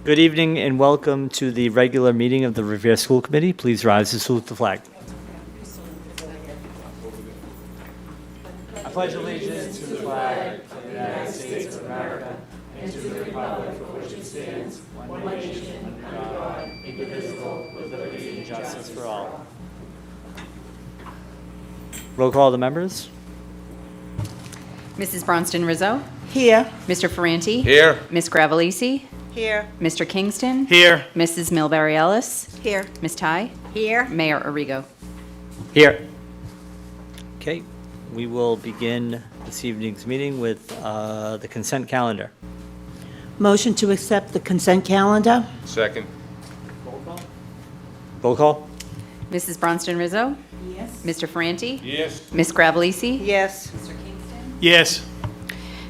Good evening and welcome to the regular meeting of the Revere School Committee. Please rise to salute the flag. I pledge allegiance to the flag of the United States of America and to the republic for which it stands, one nation, under God, indivisible, with liberty and justice for all. Roll call the members. Mrs. Bronston Rizzo. Here. Mr. Ferranti. Here. Ms. Gravelisi. Here. Mr. Kingston. Here. Mrs. Milbury Ellis. Here. Ms. Ty. Here. Mayor Arrigo. Here. Okay, we will begin this evening's meeting with the consent calendar. Motion to accept the consent calendar. Second. Roll call. Mrs. Bronston Rizzo. Yes. Mr. Ferranti. Yes. Ms. Gravelisi. Yes. Mr. Kingston. Yes.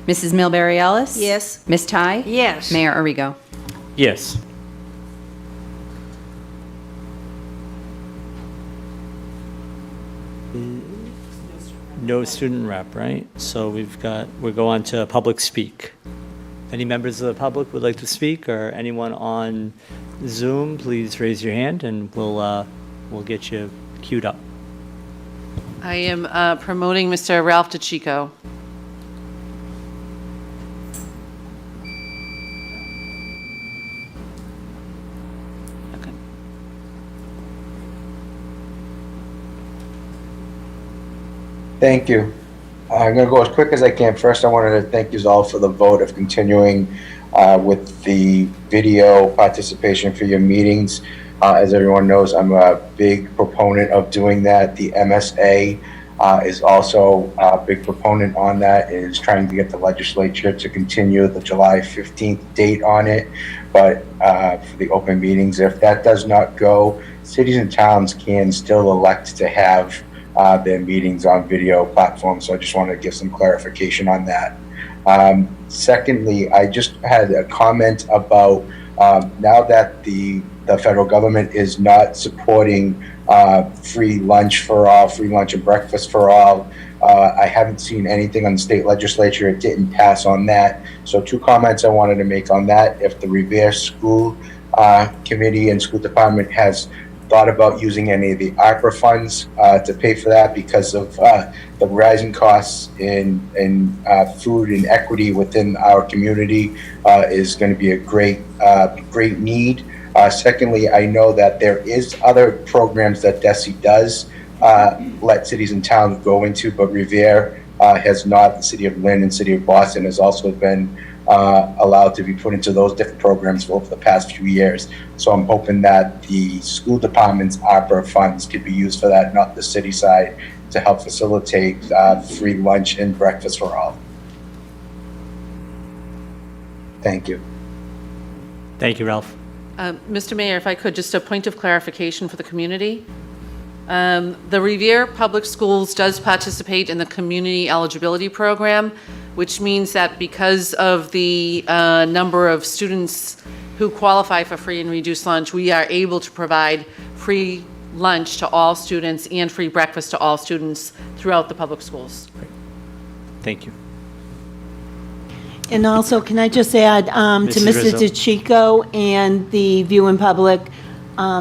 Mrs. Milbury Ellis. Yes. Ms. Ty. Yes. Mayor Arrigo. Yes. No student rep, right? So we'll go on to public speak. Any members of the public would like to speak, or anyone on Zoom, please raise your hand and we'll get you queued up. I am promoting Mr. Ralph DeChico. Okay. Thank you. I'm going to go as quick as I can. First, I wanted to thank you all for the vote of continuing with the video participation for your meetings. As everyone knows, I'm a big proponent of doing that. The MSA is also a big proponent on that, is trying to get the legislature to continue the July 15th date on it. But for the open meetings, if that does not go, cities and towns can still elect to have their meetings on video platforms. So I just wanted to give some clarification on that. Secondly, I just had a comment about now that the federal government is not supporting free lunch for all, free lunch and breakfast for all. I haven't seen anything on the state legislature. It didn't pass on that. So two comments I wanted to make on that. If the Revere School Committee and School Department has thought about using any of the ARPA funds to pay for that, because of the rising costs in food and equity within our community is going to be a great need. Secondly, I know that there is other programs that DESE does let cities and towns go into, but Revere has not. The city of Lynn and city of Boston has also been allowed to be put into those different programs over the past few years. So I'm hoping that the school department's ARPA funds could be used for that, not the city side, to help facilitate free lunch and breakfast for all. Thank you. Thank you, Ralph. Mr. Mayor, if I could, just a point of clarification for the community. The Revere Public Schools does participate in the Community Eligibility Program, which means that because of the number of students who qualify for free and reduced lunch, we are able to provide free lunch to all students and free breakfast to all students throughout the public schools. Thank you. And also, can I just add to Mrs. Mr. Rizzo. DeChico and the viewing public,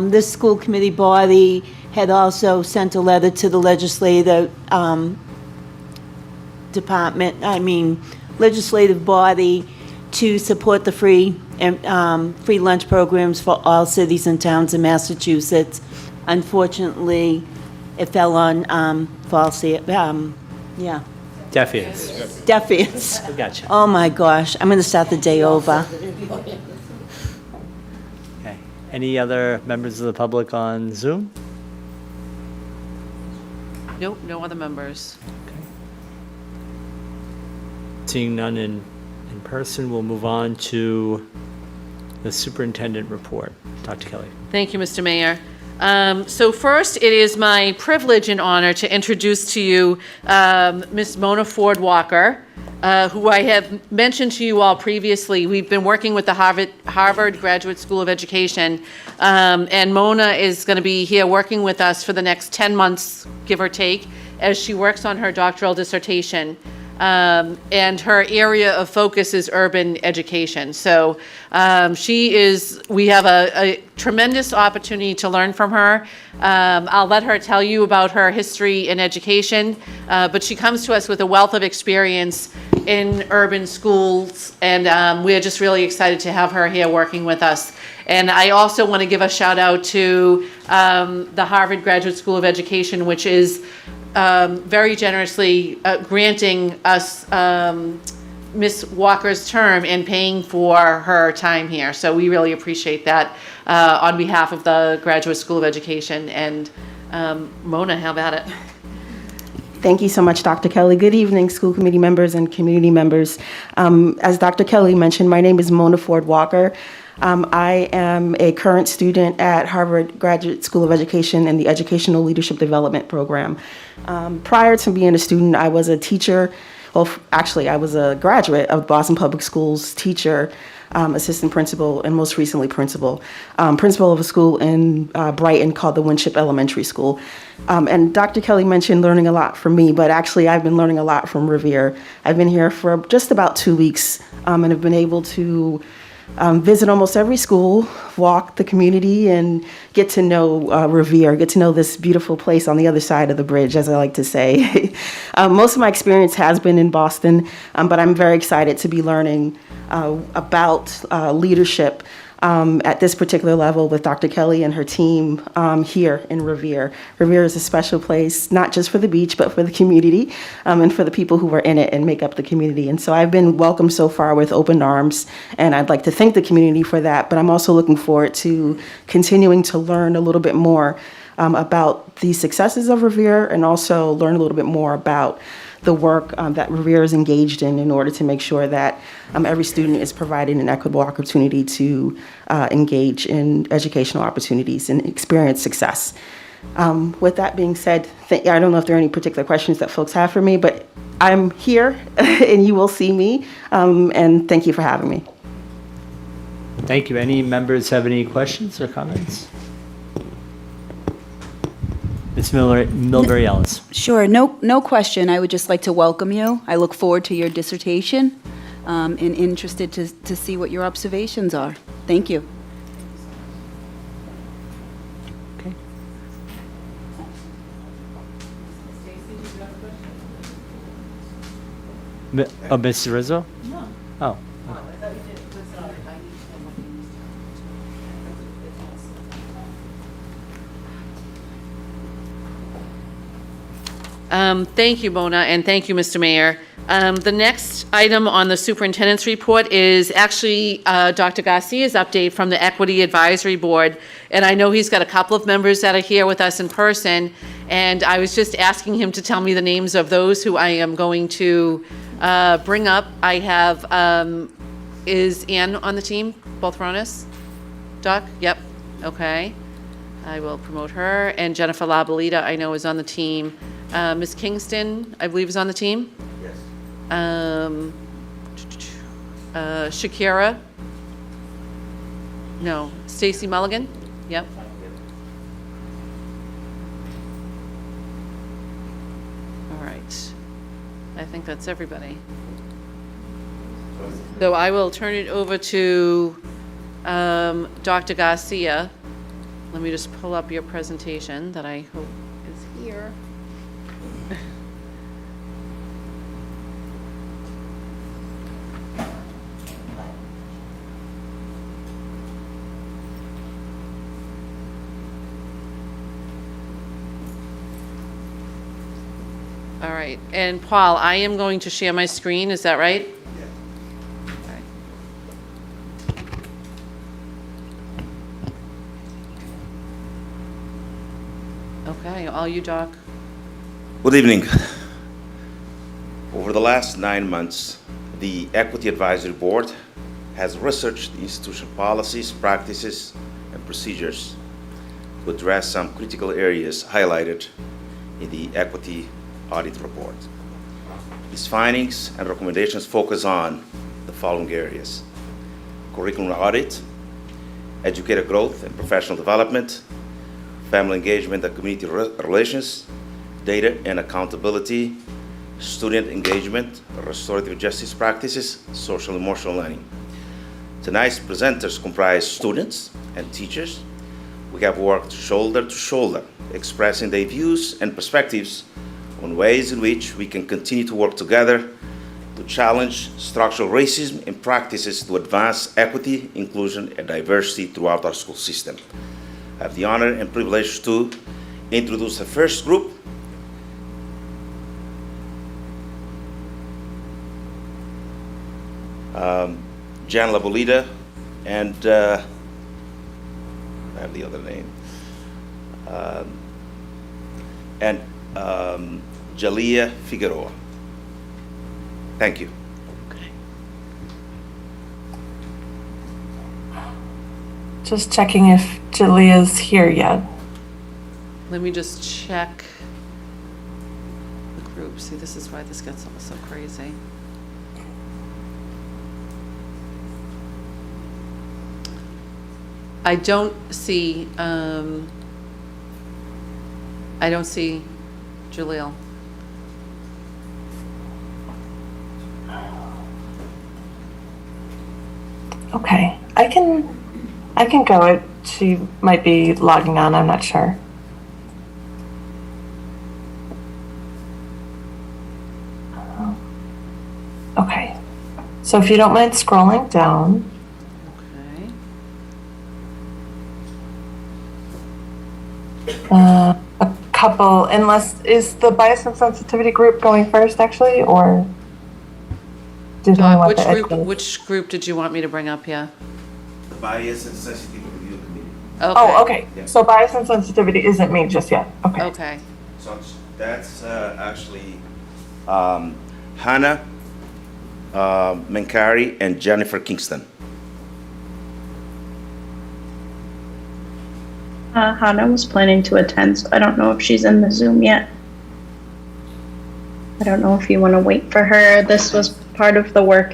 this school committee body had also sent a letter to the legislative legislative body to support the free lunch programs for all cities and towns in Massachusetts. Unfortunately, it fell on Deaf ears. deaf ears. Gotcha. Oh my gosh, I'm going to start the day over. Okay. Any other members of the public on Zoom? Nope, no other members. Seeing none in person, we'll move on to the Superintendent Report. Dr. Kelly. Thank you, Mr. Mayor. So first, it is my privilege and honor to introduce to you Ms. Mona Ford Walker, who I have mentioned to you all previously. We've been working with the Harvard Graduate School of Education, and Mona is going to be here working with us for the next 10 months, give or take, as she works on her doctoral dissertation. and her area of focus is urban education. So we have a tremendous opportunity to learn from her. I'll let her tell you about her history in education, but she comes to us with a wealth of experience in urban schools, and we're just really excited to have her here working with us. And I also want to give a shout out to the Harvard Graduate School of Education, which is very generously granting us Miss Walker's term and paying for her time here. So we really appreciate that on behalf of the Graduate School of Education. And Mona, how about it? Thank you so much, Dr. Kelly. Good evening, school committee members and community members. As Dr. Kelly mentioned, my name is Mona Ford Walker. I am a current student at Harvard Graduate School of Education in the Educational Leadership Development Program. Prior to being a student, I was a teacher. Well, actually, I was a graduate of Boston Public Schools, teacher, assistant principal, and most recently principal. Principal of a school in Brighton called the Winship Elementary School. And Dr. Kelly mentioned learning a lot from me, but actually I've been learning a lot from Revere. I've been here for just about 2 weeks and have been able to visit almost every school, walk the community, and get to know Revere, get to know this beautiful place on the other side of the bridge, as I like to say. Most of my experience has been in Boston, but I'm very excited to be learning about leadership at this particular level with Dr. Kelly and her team here in Revere. Revere is a special place, not just for the beach, but for the community and for the people who are in it and make up the community. And so I've been welcomed so far with open arms, and I'd like to thank the community for that. But I'm also looking forward to continuing to learn a little bit more about the successes of Revere, and also learn a little bit more about the work that Revere is engaged in order to make sure that every student is provided an equitable opportunity to engage in educational opportunities and experience success. With that being said, I don't know if there are any particular questions that folks have for me, but I'm here and you will see me, and thank you for having me. Thank you. Any members have any questions or comments? Ms. Milbury-Ellis. Sure, no question. I would just like to welcome you. I look forward to your dissertation and interested to see what your observations are. Thank you. Okay. Ms. Rizzo? No. Oh. Thank you, Mona, and thank you, Mr. Mayor. The next item on the superintendent's report is actually Dr. Garcia's update from the Equity Advisory Board. And I know he's got a couple of members that are here with us in person. And I was just asking him to tell me the names of those who I am going to bring up. I have, is Ann on the team? Both Ronas? Doc? Yep. Okay. I will promote her. And Jennifer Labalita, I know, is on the team. Ms. Kingston, I believe, is on the team. Yes. Shakira. No. Stacy Mulligan. Yep. All right. I think that's everybody. So I will turn it over to Dr. Garcia. Let me just pull up your presentation that I hope is here. All right, and Paul, I am going to share my screen, is that right? Okay, all you, Doc. Good evening. Over the last 9 months, the Equity Advisory Board has researched the institutional policies, practices, and procedures to address some critical areas highlighted in the Equity Audit Report. These findings and recommendations focus on the following areas: curriculum audit, educator growth and professional development, family engagement and community relations, data and accountability, student engagement, restorative justice practices, social emotional learning. Tonight's presenters comprise students and teachers. We have worked shoulder to shoulder, expressing their views and perspectives on ways in which we can continue to work together to challenge structural racism and practices to advance equity, inclusion, and diversity throughout our school system. I have the honor and privilege to introduce the first group. Jan Labolita and I have the other name. And Jalia Figueroa. Thank you. Just checking if Jalia's here yet. Let me just check the group. See, this is why this gets all so crazy. I don't see Jaleel. Okay, I can go. She might be logging on, I'm not sure. Okay, so if you don't mind scrolling down. Okay. A couple, is the bias and sensitivity group going first actually, or? Did you want Which group did you want me to bring up here? The Bias and Sensitivity Review Committee. Okay. Oh, okay. Yeah. So bias and sensitivity isn't me just yet. Okay. Okay. So that's actually Hannah Menkari and Jennifer Kingston. Hannah was planning to attend, so I don't know if she's in the Zoom yet. I don't know if you want to wait for her. This was part of the work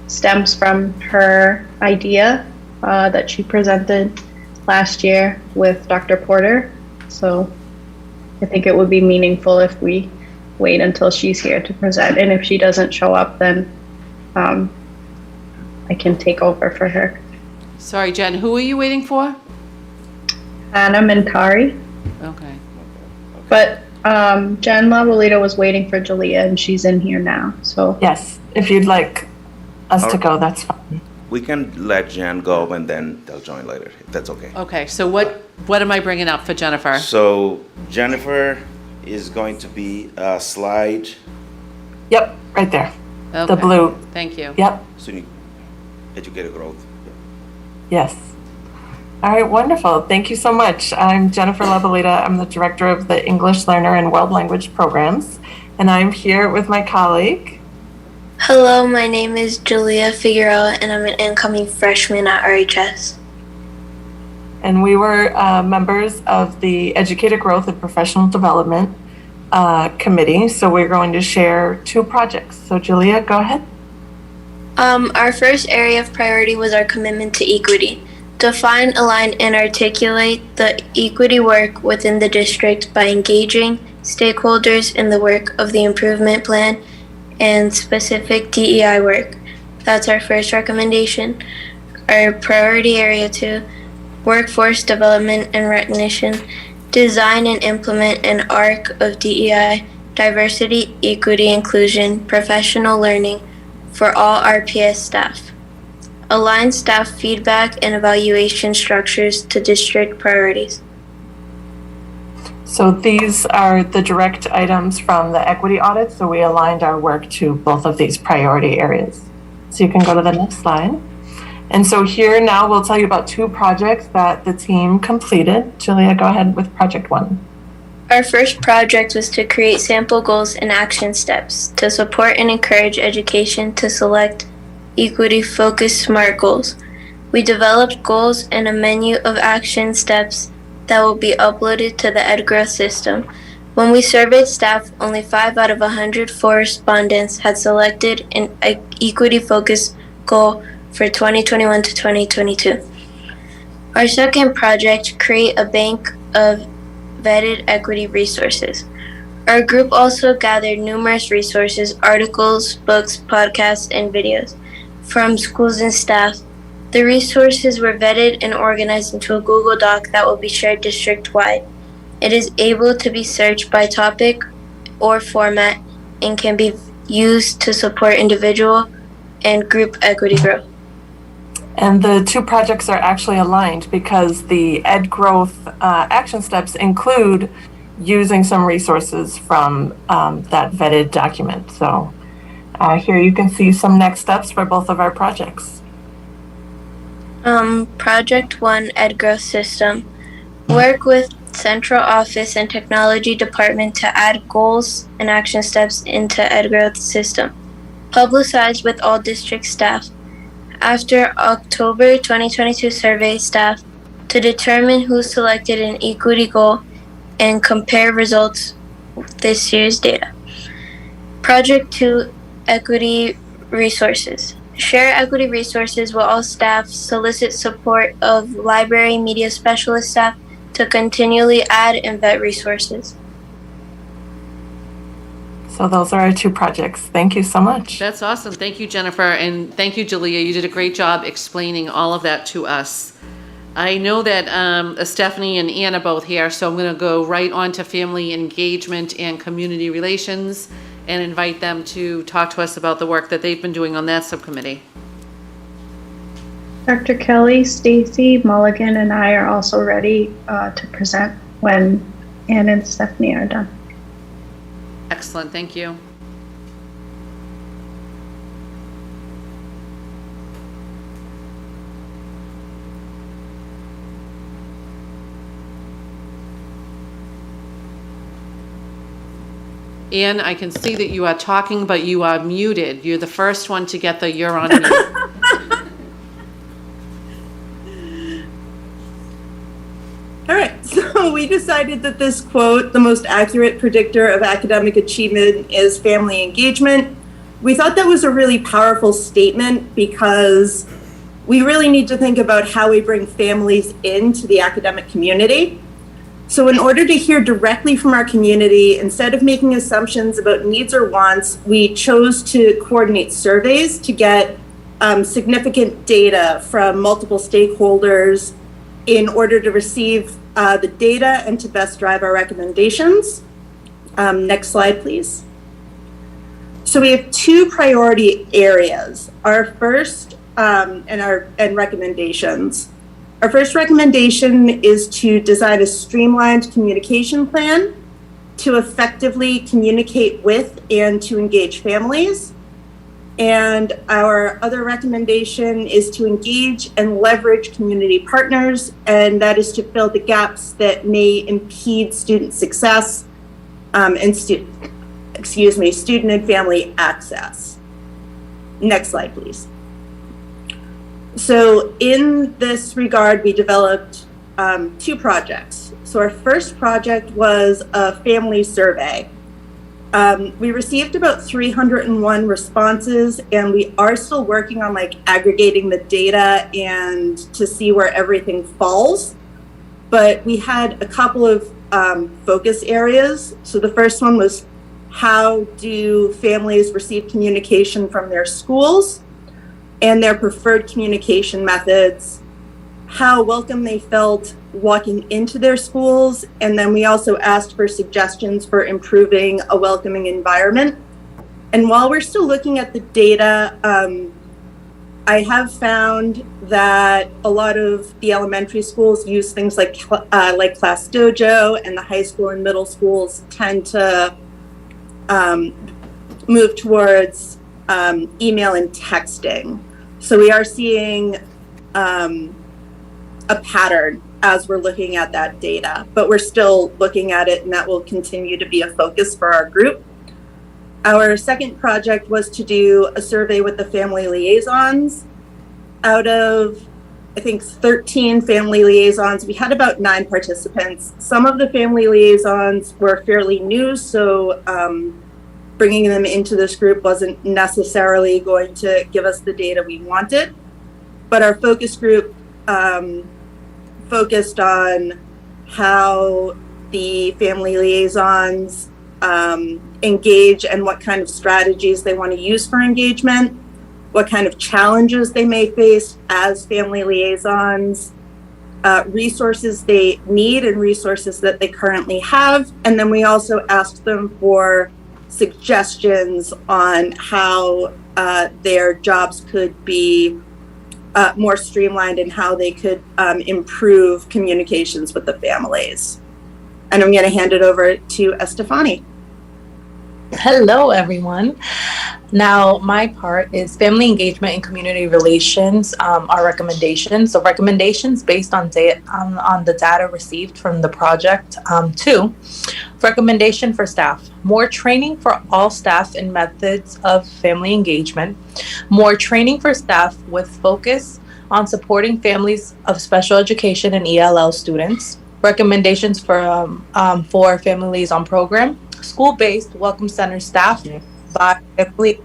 stems from her idea that she presented last year with Dr. Porter. So I think it would be meaningful if we wait until she's here to present. And if she doesn't show up, then I can take over for her. Sorry, Jen, who are you waiting for? Anna Mentari. Okay. But Jen Labolita was waiting for Jalia, and she's in here now. So Yes, if you'd like us to go, that's fine. We can let Jan go and then they'll join later, if that's okay. Okay, so what am I bringing up for Jennifer? So Jennifer is going to be a slide. Yep, right there. The Okay. blue. Thank you. Yep, Student Educator Growth. yes. All right, wonderful. Thank you so much. I'm Jennifer Labolita. I'm the director of the English Learner and World Language Programs, and I'm here with my colleague. Hello, my name is Julia Figueroa, and I'm an incoming freshman at RHS. And we were members of the Educator Growth and Professional Development Committee, so we're going to share 2 projects. So Julia, go ahead. Our first area of priority was our commitment to equity. Define, align, and articulate the equity work within the district by engaging stakeholders in the work of the improvement plan and specific DEI work. That's our first recommendation. Our priority area 2, workforce development and recognition. Design and implement an arc of DEI, diversity, equity, inclusion, professional learning for all RPS staff. Align staff feedback and evaluation structures to district priorities. So these are the direct items from the equity audit, so we aligned our work to both of these priority areas. So you can go to the next slide. And so here now we'll tell you about 2 projects that the team completed. Julia, go ahead with project 1. Our first project was to create sample goals and action steps to support and encourage education to select equity-focused SMART goals. We developed goals and a menu of action steps that will be uploaded to the EdGrowth system. When we surveyed staff, only 5 out of 104 respondents had selected an equity-focused goal for 2021 to 2022. Our second project, create a bank of vetted equity resources. Our group also gathered numerous resources, articles, books, podcasts, and videos from schools and staff. The resources were vetted and organized into a Google Doc that will be shared district-wide. It is able to be searched by topic or format and can be used to support individual and group equity growth. And the two projects are actually aligned because the Ed Growth action steps include using some resources from that vetted document. So here you can see some next steps for both of our projects. Project 1, Ed Growth System. Work with Central Office and Technology Department to add goals and action steps into Ed Growth System. Publicized with all district staff. After October 2022 survey staff to determine who selected an equity goal and compare results with this year's data. Project 2, Equity Resources. Share equity resources with all staff, solicit support of library media specialist staff to continually add and vet resources. So those are our two projects. Thank you so much. That's awesome. Thank you, Jennifer, and thank you, Jalea. You did a great job explaining all of that to us. I know that Stephanie and Anna both here, so I'm going to go right on to family engagement and community relations and invite them to talk to us about the work that they've been doing on that subcommittee. Dr. Kelly, Stacy, Mulligan, and I are also ready to present when Ann and Stephanie are done. Excellent, thank you. Ann, I can see that you are talking, but you are muted. You're the first one to get the you're on mute. All right, so we decided that this quote, the most accurate predictor of academic achievement is family engagement. We thought that was a really powerful statement because we really need to think about how we bring families into the academic community. So in order to hear directly from our community, instead of making assumptions about needs or wants, we chose to coordinate surveys to get significant data from multiple stakeholders in order to receive the data and to best drive our recommendations. Next slide, please. So we have two priority areas. Our first and recommendations. Our first recommendation is to design a streamlined communication plan to effectively communicate with and to engage families. And our other recommendation is to engage and leverage community partners, and that is to fill the gaps that may impede student success and student and family access. Next slide, please. So in this regard, we developed two projects. So our first project was a family survey. We received about 301 responses, and we are still working on aggregating the data and to see where everything falls. But we had a couple of focus areas. So the first one was, how do families receive communication from their schools and their preferred communication methods, how welcome they felt walking into their schools, and then we also asked for suggestions for improving a welcoming environment. And while we're still looking at the data, I have found that a lot of the elementary schools use things like Class Dojo, and the high school and middle schools tend to move towards email and texting. So we are seeing a pattern as we're looking at that data, but we're still looking at it, and that will continue to be a focus for our group. Our second project was to do a survey with the family liaisons. Out of, I think, 13 family liaisons, we had about 9 participants. Some of the family liaisons were fairly new, so bringing them into this group wasn't necessarily going to give us the data we wanted. But our focus group focused on how the family liaisons engage and what kind of strategies they want to use for engagement, what kind of challenges they may face as family liaisons, resources they need and resources that they currently have. And then we also asked them for suggestions on how their jobs could be more streamlined and how they could improve communications with the families. And I'm going to hand it over to Estefani. Hello, everyone. Now, my part is family engagement and community relations, our recommendations. So recommendations based on the data received from the project. 2, recommendation for staff. More training for all staff in methods of family engagement. More training for staff with focus on supporting families of special education and ELL students. Recommendations for family liaison program. School-based Welcome Center staff by family,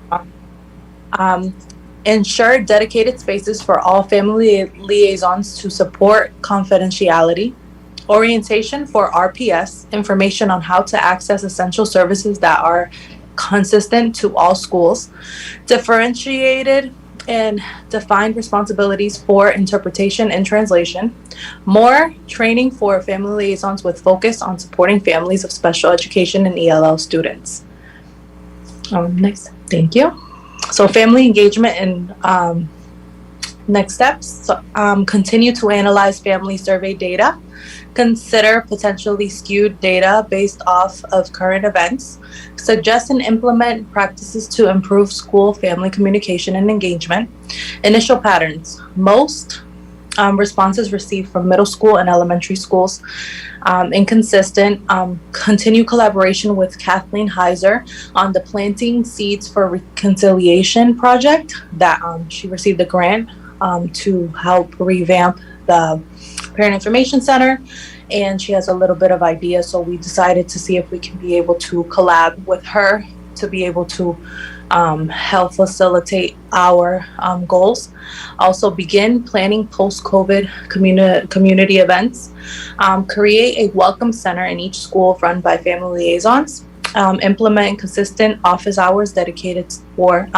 ensure dedicated spaces for all family liaisons to support confidentiality, orientation for RPS, information on how to access essential services that are consistent to all schools, differentiated and defined responsibilities for interpretation and translation, more training for family liaisons with focus on supporting families of special education and ELL students. Next, thank you. So family engagement and next steps, so, continue to analyze family survey data, consider potentially skewed data based off of current events, suggest and implement practices to improve school family communication and engagement. Initial patterns, most responses received from middle school and elementary schools, inconsistent. Continue collaboration with Kathleen Heiser on the Planting Seeds for Reconciliation project that she received a grant to help revamp the Parent Information Center, and she has a little bit of idea, so we decided to see if we can be able to collab with her to be able to help facilitate our goals. Also begin planning post-COVID community events, create a welcome center in each school run by family liaisons, implement consistent office hours dedicated for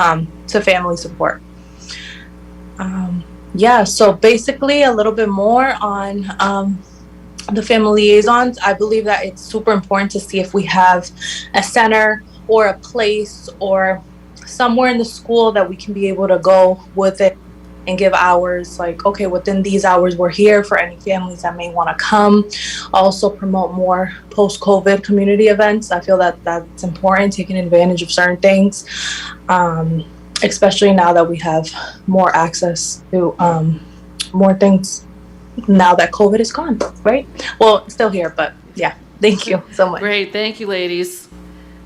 to family support. Yeah, so basically a little bit more on the family liaisons. I believe that it's super important to see if we have a center or a place or somewhere in the school that we can be able to go with it and give hours, like, okay, within these hours we're here for any families that may want to come. Also promote more post-COVID community events. I feel that that's important, taking advantage of certain things, especially now that we have more access to more things now that COVID is gone, right? Well, it's still here, but yeah, thank you so much. Great, thank you, ladies.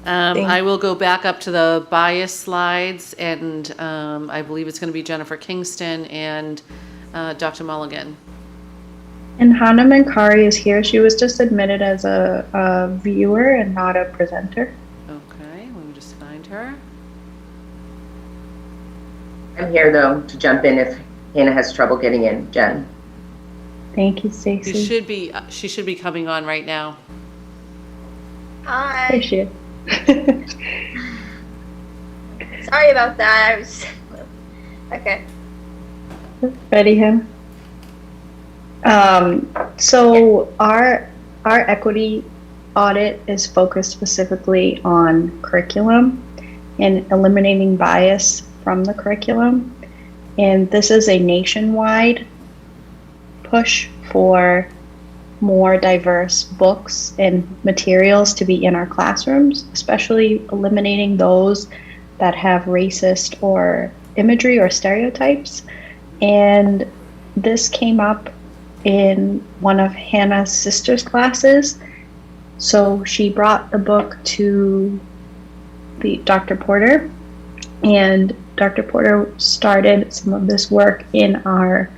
I will go back up to the bias slides, and I believe it's going to be Jennifer Kingston and Dr. Mulligan. And Hannah Mankari is here. She was just admitted as a viewer and not a presenter. Okay, let me just find her. I'm here, though, to jump in if Hannah has trouble getting in. Jen. Thank you, Stacey. She should be coming on right now. Hi. There she is. Sorry about that. I was okay. Ready, him? So our equity audit is focused specifically on curriculum and eliminating bias from the curriculum. And this is a nationwide push for more diverse books and materials to be in our classrooms, especially eliminating those that have racist or imagery or stereotypes. And this came up in one of Hannah's sister's classes. So she brought the book to Dr. Porter, and Dr. Porter started some of this work in our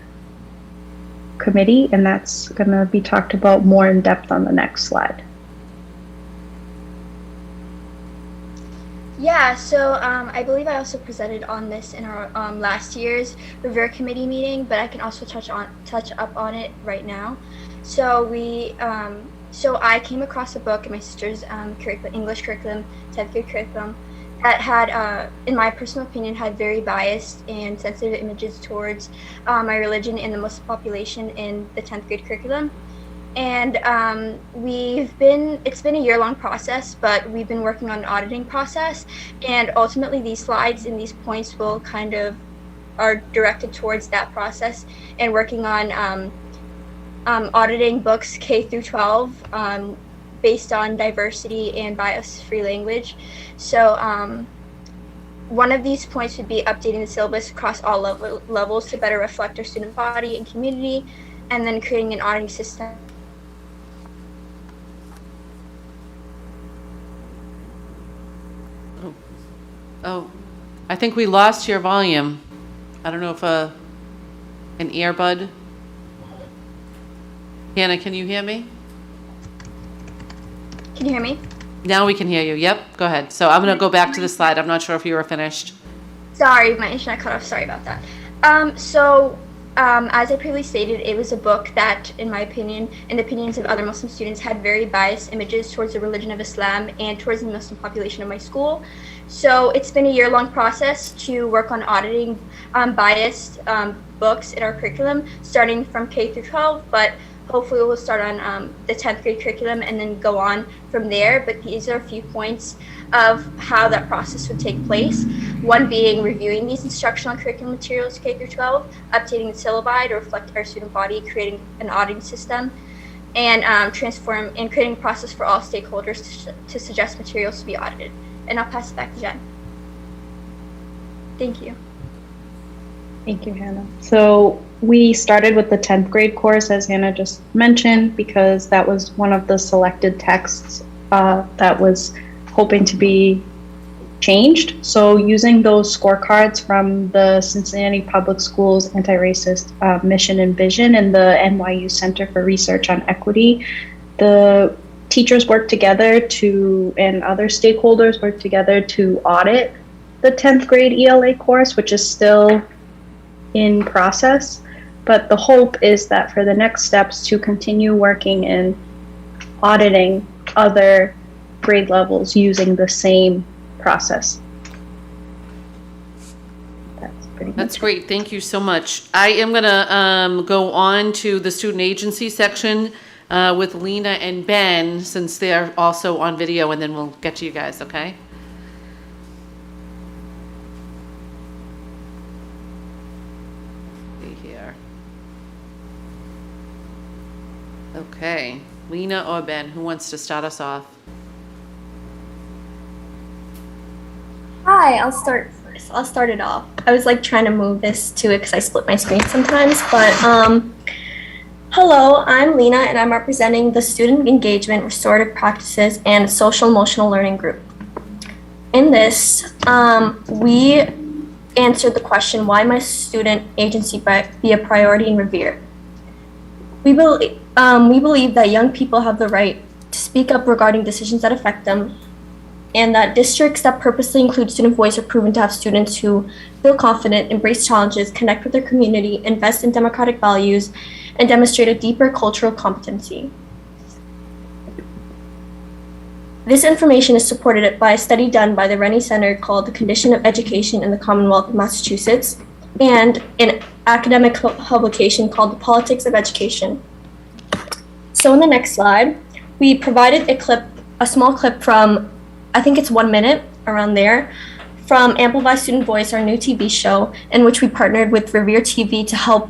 committee, and that's going to be talked about more in depth on the next slide. Yeah, so I believe I also presented on this in our last year's Revere Committee meeting, but I can also touch up on it right now. So we So I came across a book in my sister's English curriculum, 10th grade curriculum, that had, in my personal opinion, had very biased and sensitive images towards my religion and the Muslim population in the 10th grade curriculum. And it's been a year-long process, but we've been working on an auditing process, and ultimately these slides and these points will kind of are directed towards that process and working on auditing books K through 12 based on diversity and bias-free language. So one of these points would be updating the syllabus across all levels to better reflect our student body and community, and then creating an auditing system. Oh, I think we lost your volume. I don't know if an earbud. Hannah, can you hear me? Can you hear me? Now we can hear you. Yep, go ahead. So I'm going to go back to the slide. I'm not sure if you were finished. Sorry, my internet cut off. Sorry about that. As I previously stated, it was a book that, in my opinion, and the opinions of other Muslim students, had very biased images towards the religion of Islam and towards the Muslim population of my school. So it's been a year-long process to work on auditing biased books in our curriculum, starting from K through 12, but hopefully we'll start on the 10th grade curriculum and then go on from there. But these are a few points of how that process would take place. One being reviewing these instructional curriculum materials K through 12, updating the syllabi to reflect our student body, creating an auditing system, and creating a process for all stakeholders to suggest materials to be audited. And I'll pass it back to Jen. Thank you. Thank you, Hannah. So we started with the 10th grade course, as Hannah just mentioned, because that was one of the selected texts that was hoping to be changed. So using those scorecards from the Cincinnati Public Schools Anti-Racist Mission and Vision and the NYU Center for Research on Equity, the teachers worked together and other stakeholders worked together to audit the 10th grade ELA course, which is still in process. But the hope is that for the next steps to continue working in auditing other grade levels using the same process. That's great. Thank you so much. I am going to go on to the student agency section with Lena and Ben, since they're also on video, and then we'll get to you guys, okay? See here. Okay, Lena or Ben, who wants to start us off? Hi, I'll start first. I'll start it off. I was like trying to move this to it because I split my screen sometimes, but hello, I'm Lena and I'm representing the Student Engagement, Restorative Practices, and Social Emotional Learning Group. In this, we answered the question, why must student agency be a priority in Revere? We believe that young people have the right to speak up regarding decisions that affect them, and that districts that purposely include student voice are proven to have students who feel confident, embrace challenges, connect with their community, invest in democratic values, and demonstrate a deeper cultural competency. This information is supported by a study done by the Rennie Center called The Condition of Education in the Commonwealth of Massachusetts, and an academic publication called The Politics of Education. So in the next slide, we provided a small clip from, I think it's 1 minute, around there, from Amplify Student Voice, our new TV show, in which we partnered with Revere TV to help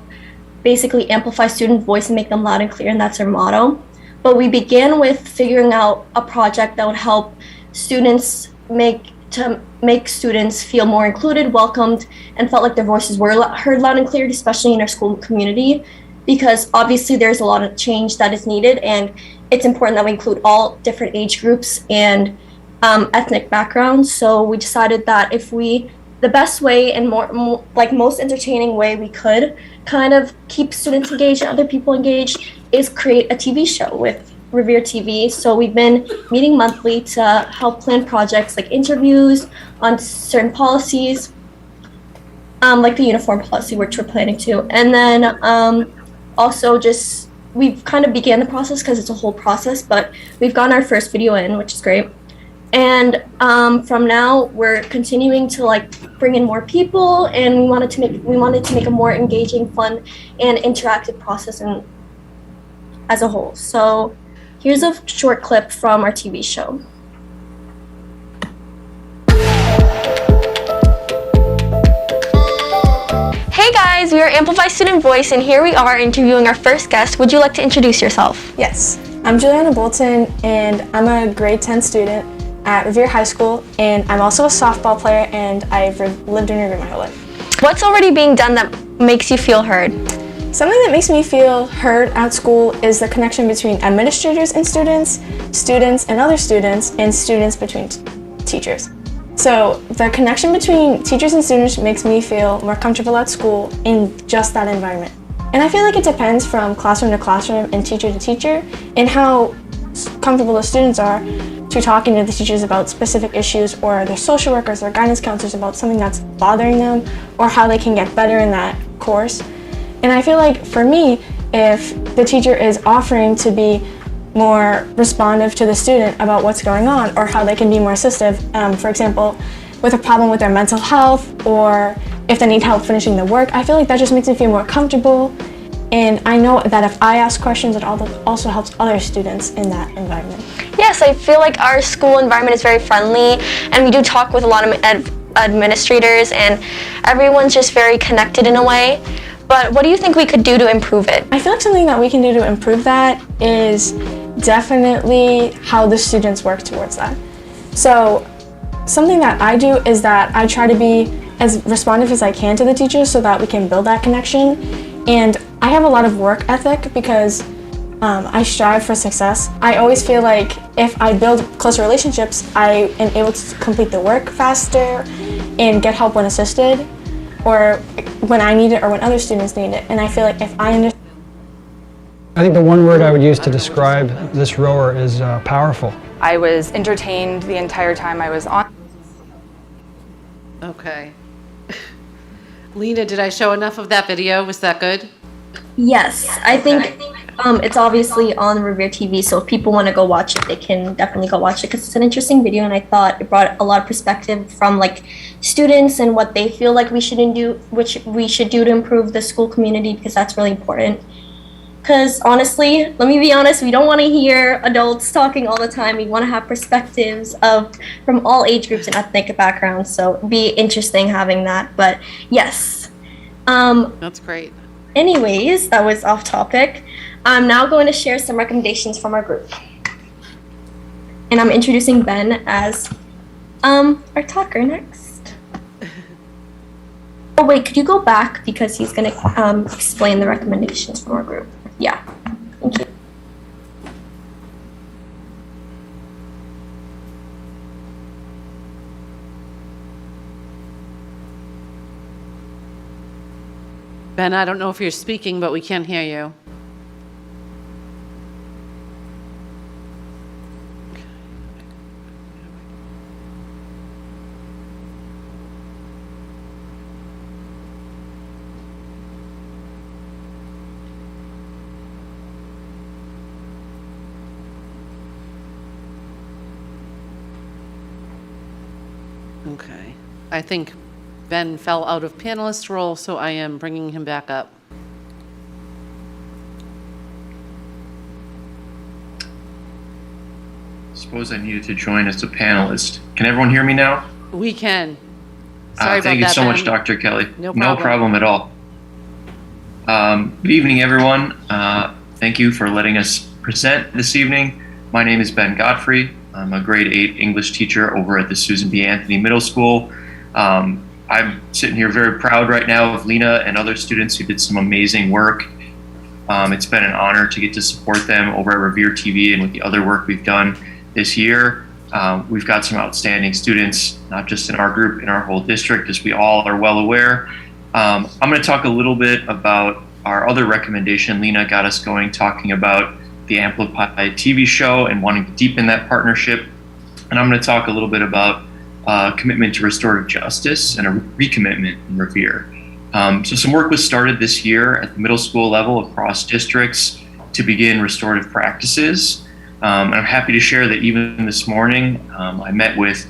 basically amplify student voice and make them loud and clear, and that's our motto. But we began with figuring out a project that would help students make students feel more included, welcomed, and felt like their voices were heard loud and clear, especially in our school community, because obviously there's a lot of change that is needed, and it's important that we include all different age groups and ethnic backgrounds. So we decided that the best way and most entertaining way we could kind of keep students engaged and other people engaged is create a TV show with Revere TV. So we've been meeting monthly to help plan projects like interviews on certain policies, like the uniform policy, which we're planning to. And then also just we've kind of began the process because it's a whole process, but we've gotten our first video in, which is great. And from now, we're continuing to like bring in more people, and we wanted to make a more engaging, fun, and interactive process and as a whole. So here's a short clip from our TV show. Hey guys, we are Amplify Student Voice, and here we are interviewing our first guest. Would you like to introduce yourself? Yes, I'm Juliana Bolton, and I'm a grade 10 student at Revere High School, and I'm also a softball player, and I've lived in Revere my whole life. What's already being done that makes you feel heard? Something that makes me feel heard at school is the connection between administrators and students and other students, and students between teachers. So the connection between teachers and students makes me feel more comfortable at school in just that environment. And I feel like it depends from classroom to classroom and teacher to teacher and how comfortable the students are to talking to the teachers about specific issues, or their social workers or guidance counselors about something that's bothering them, or how they can get better in that course. And I feel like for me, if the teacher is offering to be more responsive to the student about what's going on, or how they can be more assistive, for example, with a problem with their mental health, or if they need help finishing the work, I feel like that just makes me feel more comfortable. And I know that if I ask questions, it also helps other students in that environment. Yes, I feel like our school environment is very friendly, and we do talk with a lot of administrators, and everyone's just very connected in a way. But what do you think we could do to improve it? I feel like something that we can do to improve that is definitely how the students work towards that. So something that I do is that I try to be as responsive as I can to the teachers so that we can build that connection. And I have a lot of work ethic because I strive for success. I always feel like if I build closer relationships, I am able to complete the work faster and get help when assisted, or when I need it, or when other students need it. And I feel like if I understand. I think the one word I would use to describe this rower is powerful. I was entertained the entire time I was on. Okay. Lena, did I show enough of that video? Was that good? Yes, I think it's obviously on Revere TV, so if people want to go watch it, they can definitely go watch it because it's an interesting video, and I thought it brought a lot of perspective from like students and what they feel like we should do to improve the school community, because that's really important. Because honestly, let me be honest, we don't want to hear adults talking all the time. We want to have perspectives from all age groups and ethnic backgrounds, so it'd be interesting having that. But yes. That's great. Anyways, that was off topic. I'm now going to share some recommendations from our group. And I'm introducing Ben as our talker next. Oh wait, could you go back, because he's going to explain the recommendations from our group. Yeah, thank you. Ben, I don't know if you're speaking, but we can't hear you. Okay, I think Ben fell out of panelist role, so I am bringing him back up. Suppose I needed to join as a panelist. Can everyone hear me now? We can. Sorry about thank you that, so much, Ben. Dr. Kelly. No No problem. problem at all. Good evening, everyone. Thank you for letting us present this evening. My name is Ben Godfrey. I'm a grade 8 English teacher over at the Susan B. Anthony Middle School. I'm sitting here very proud right now of Lena and other students who did some amazing work. It's been an honor to get to support them over at Revere TV and with the other work we've done this year. We've got some outstanding students, not just in our group, in our whole district, as we all are well aware. I'm going to talk a little bit about our other recommendation. Lena got us going talking about the Amplify TV show and wanting to deepen that partnership. And I'm going to talk a little bit about commitment to restorative justice and a recommitment in Revere. So some work was started this year at the middle school level across districts to begin restorative practices. And I'm happy to share that even this morning, I met with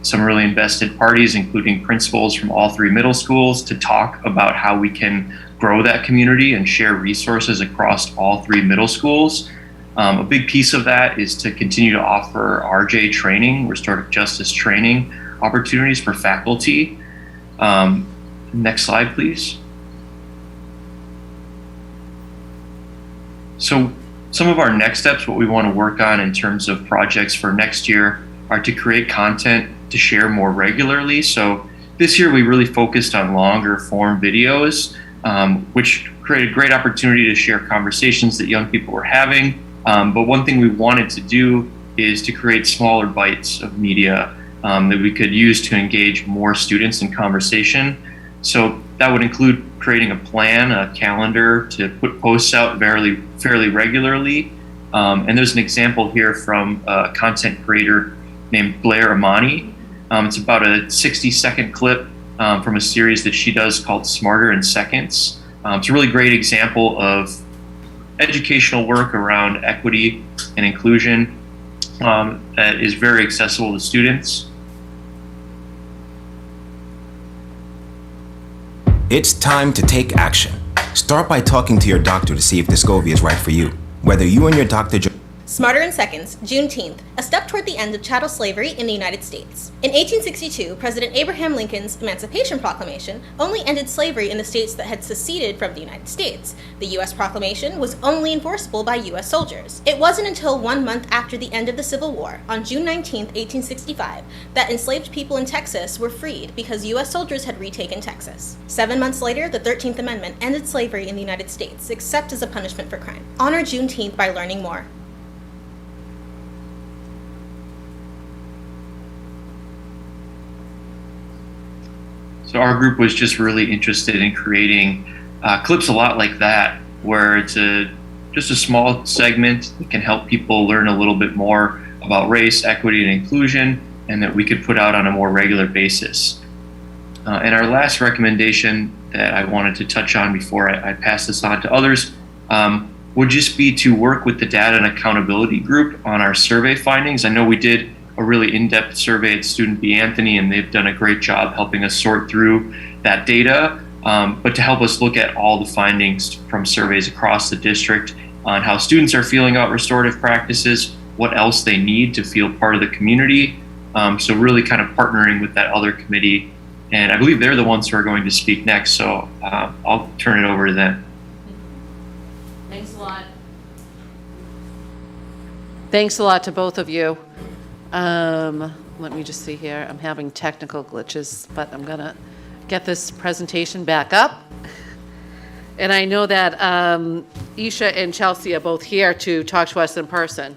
some really invested parties, including principals from all 3 middle schools, to talk about how we can grow that community and share resources across all 3 middle schools. A big piece of that is to continue to offer RJ training, restorative justice training opportunities for faculty. Next slide, please. So some of our next steps, what we want to work on in terms of projects for next year, are to create content to share more regularly. So this year we really focused on longer form videos, which created a great opportunity to share conversations that young people were having. But one thing we wanted to do is to create smaller bites of media that we could use to engage more students in conversation. So that would include creating a plan, a calendar to put posts out fairly regularly. And there's an example here from a content creator named Blair Amani. It's about a 60-second clip from a series that she does called Smarter in Seconds. It's a really great example of educational work around equity and inclusion that is very accessible to students. It's time to take action. Start by talking to your doctor to see if Descovy is right for you. Whether you and your doctor... Smarter in Seconds, Juneteenth, a step toward the end of chattel slavery in the United States. In 1862, President Abraham Lincoln's Emancipation Proclamation only ended slavery in the states that had seceded from the United States. The U.S. proclamation was only enforceable by U.S. soldiers. It wasn't until 1 month after the end of the Civil War, on June 19, 1865, that enslaved people in Texas were freed because U.S. soldiers had retaken Texas. 7 months later, the 13th Amendment ended slavery in the United States, except as a punishment for crime. Honor Juneteenth by learning more. So our group was just really interested in creating clips a lot like that, where it's just a small segment that can help people learn a little bit more about race, equity, and inclusion, and that we could put out on a more regular basis. And our last recommendation that I wanted to touch on before I pass this on to others would just be to work with the Data and Accountability Group on our survey findings. I know we did a really in-depth survey at Student B. Anthony, and they've done a great job helping us sort through that data, but to help us look at all the findings from surveys across the district on how students are feeling about restorative practices, what else they need to feel part of the community. So really kind of partnering with that other committee, and I believe they're the ones who are going to speak next, so I'll turn it over to them. Thanks a lot. Thanks a lot to both of you. Let me just see here. I'm having technical glitches, but I'm gonna get this presentation back up. And I know that Isha and Chelsea are both here to talk to us in person.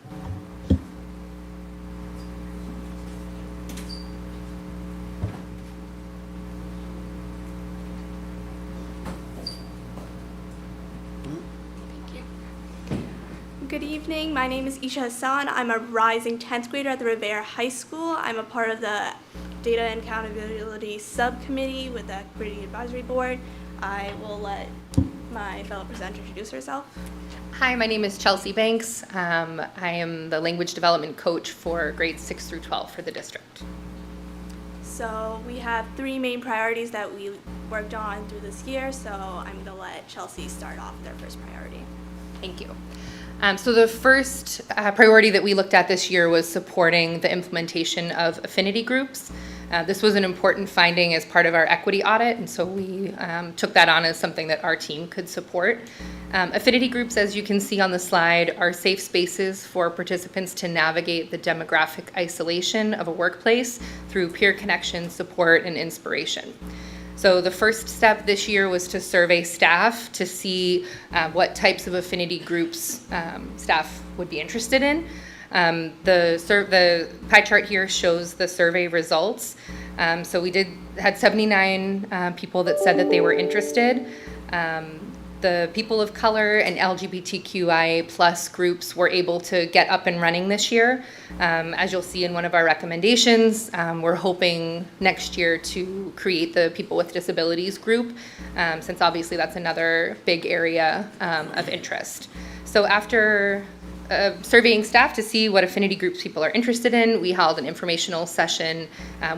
Good evening, my name is Isha Hassan. I'm a rising 10th grader at the Rivera High School. I'm a part of the Data and Accountability Subcommittee with the Equity Advisory Board. I will let my fellow presenter introduce herself. Hi, my name is Chelsea Banks. I am the language development coach for grades 6 through 12 for the district. So we have 3 main priorities that we worked on through this year, so I'm going to let Chelsea start off with our first priority. Thank you. So the first priority that we looked at this year was supporting the implementation of affinity groups. This was an important finding as part of our equity audit, and so we took that on as something that our team could support. Affinity groups, as you can see on the slide, are safe spaces for participants to navigate the demographic isolation of a workplace through peer connection, support, and inspiration. So the first step this year was to survey staff to see what types of affinity groups staff would be interested in. The pie chart here shows the survey results. So we had 79 people that said that they were interested. The people of color and LGBTQIA plus groups were able to get up and running this year. As you'll see in one of our recommendations, we're hoping next year to create the people with disabilities group, since obviously that's another big area of interest. So after surveying staff to see what affinity groups people are interested in, we held an informational session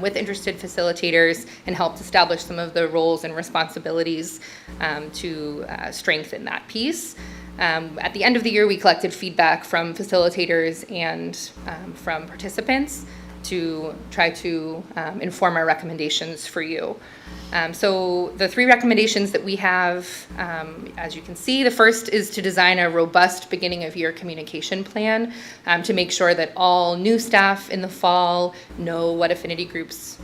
with interested facilitators and helped establish some of the roles and responsibilities to strengthen that piece. At the end of the year, we collected feedback from facilitators and from participants to try to inform our recommendations for you. So the 3 recommendations that we have, as you can see, the first is to design a robust beginning of year communication plan to make sure that all new staff in the fall know what affinity groups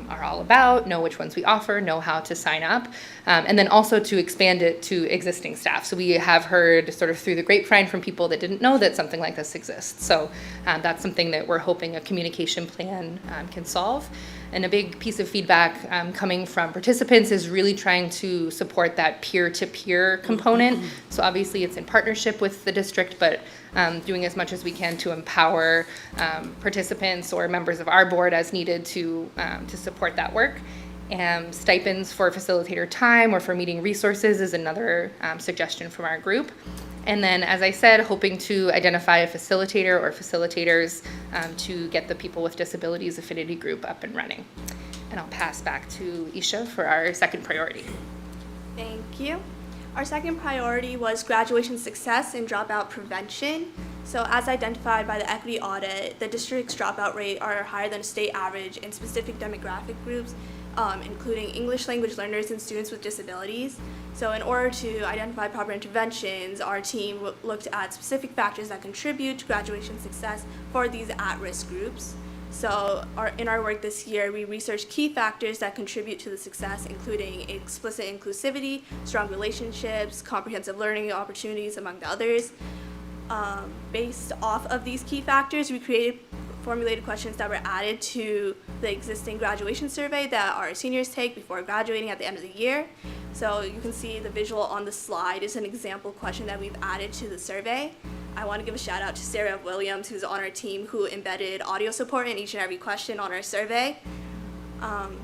are all about, know which ones we offer, know how to sign up, and then also to expand it to existing staff. So we have heard sort of through the grapevine from people that didn't know that something like this exists. So that's something that we're hoping a communication plan can solve. And a big piece of feedback coming from participants is really trying to support that peer-to-peer component. So obviously it's in partnership with the district, but doing as much as we can to empower participants or members of our board as needed to support that work. And stipends for facilitator time or for meeting resources is another suggestion from our group. And then, as I said, hoping to identify a facilitator or facilitators to get the People with Disabilities Affinity Group up and running. And I'll pass back to Isha for our second priority. Thank you. Our second priority was graduation success and dropout prevention. So as identified by the equity audit, the district's dropout rate are higher than a state average in specific demographic groups, including English language learners and students with disabilities. So in order to identify proper interventions, our team looked at specific factors that contribute to graduation success for these at-risk groups. So in our work this year, we researched key factors that contribute to the success, including explicit inclusivity, strong relationships, comprehensive learning opportunities, among the others. Based off of these key factors, we formulated questions that were added to the existing graduation survey that our seniors take before graduating at the end of the year. So you can see the visual on the slide is an example question that we've added to the survey. I want to give a shout out to Sarah Williams, who's on our team, who embedded audio support in each and every question on our survey.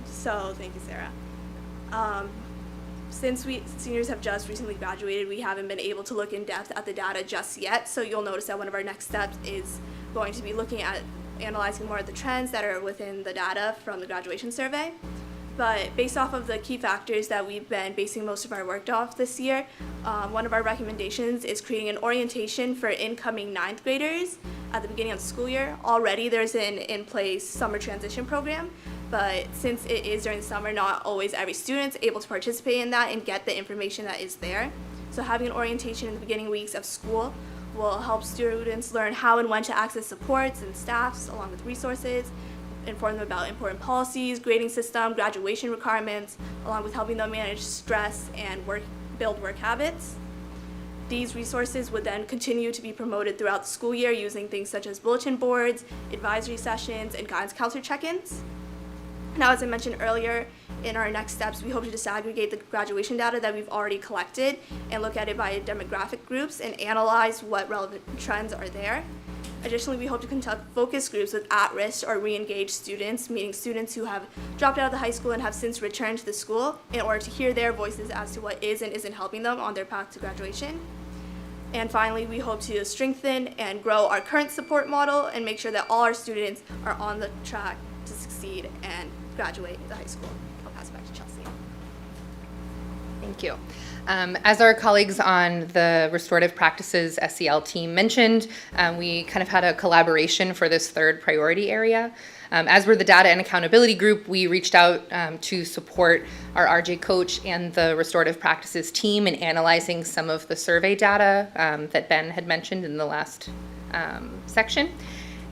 So thank you, Sarah. Since seniors have just recently graduated, we haven't been able to look in depth at the data just yet. So you'll notice that one of our next steps is going to be looking at analyzing more of the trends that are within the data from the graduation survey. But based off of the key factors that we've been basing most of our work off this year, one of our recommendations is creating an orientation for incoming 9th graders at the beginning of the school year. Already there's an in-place summer transition program, but since it is during the summer, not always every student's able to participate in that and get the information that is there. So having an orientation in the beginning weeks of school will help students learn how and when to access supports and staffs along with resources, inform them about important policies, grading system, graduation requirements, along with helping them manage stress and build work habits. These resources would then continue to be promoted throughout the school year using things such as bulletin boards, advisory sessions, and guidance counselor check-ins. Now, as I mentioned earlier, in our next steps, we hope to disaggregate the graduation data that we've already collected and look at it by demographic groups and analyze what relevant trends are there. Additionally, we hope to conduct focus groups with at-risk or re-engaged students, meaning students who have dropped out of the high school and have since returned to the school, in order to hear their voices as to what is and isn't helping them on their path to graduation. And finally, we hope to strengthen and grow our current support model and make sure that all our students are on the track to succeed and graduate the high school. I'll pass it back to Chelsea. Thank you. As our colleagues on the Restorative Practices SEL team mentioned, we kind of had a collaboration for this third priority area. As we're the data and accountability group, we reached out to support our RJ coach and the Restorative Practices team in analyzing some of the survey data that Ben had mentioned in the last section.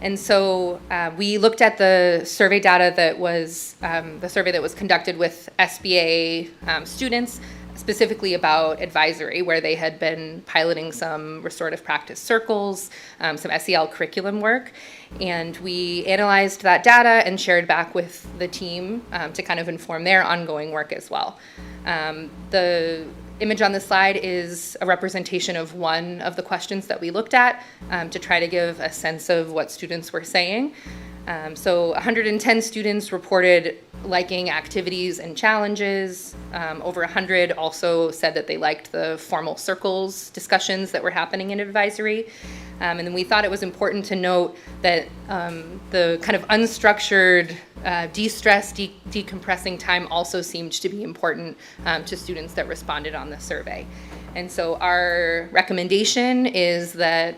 And so we looked at the survey data that was conducted with SBA students, specifically about advisory, where they had been piloting some restorative practice circles, some SEL curriculum work. And we analyzed that data and shared back with the team to kind of inform their ongoing work as well. The image on the slide is a representation of one of the questions that we looked at to try to give a sense of what students were saying. So 110 students reported liking activities and challenges. Over 100 also said that they liked the formal circles discussions that were happening in advisory. And then we thought it was important to note that the kind of unstructured de-stress, decompressing time also seemed to be important to students that responded on the survey. And so our recommendation is that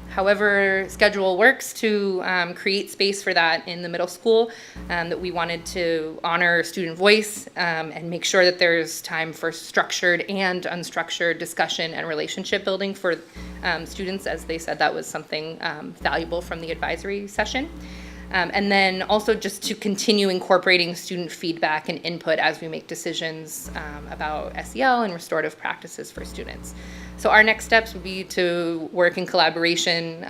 however schedule works to create space for that in the middle school, that we wanted to honor student voice and make sure that there's time for structured and unstructured discussion and relationship building for students, as they said that was something valuable from the advisory session. And then also just to continue incorporating student feedback and input as we make decisions about SEL and restorative practices for students. So our next steps would be to work in collaboration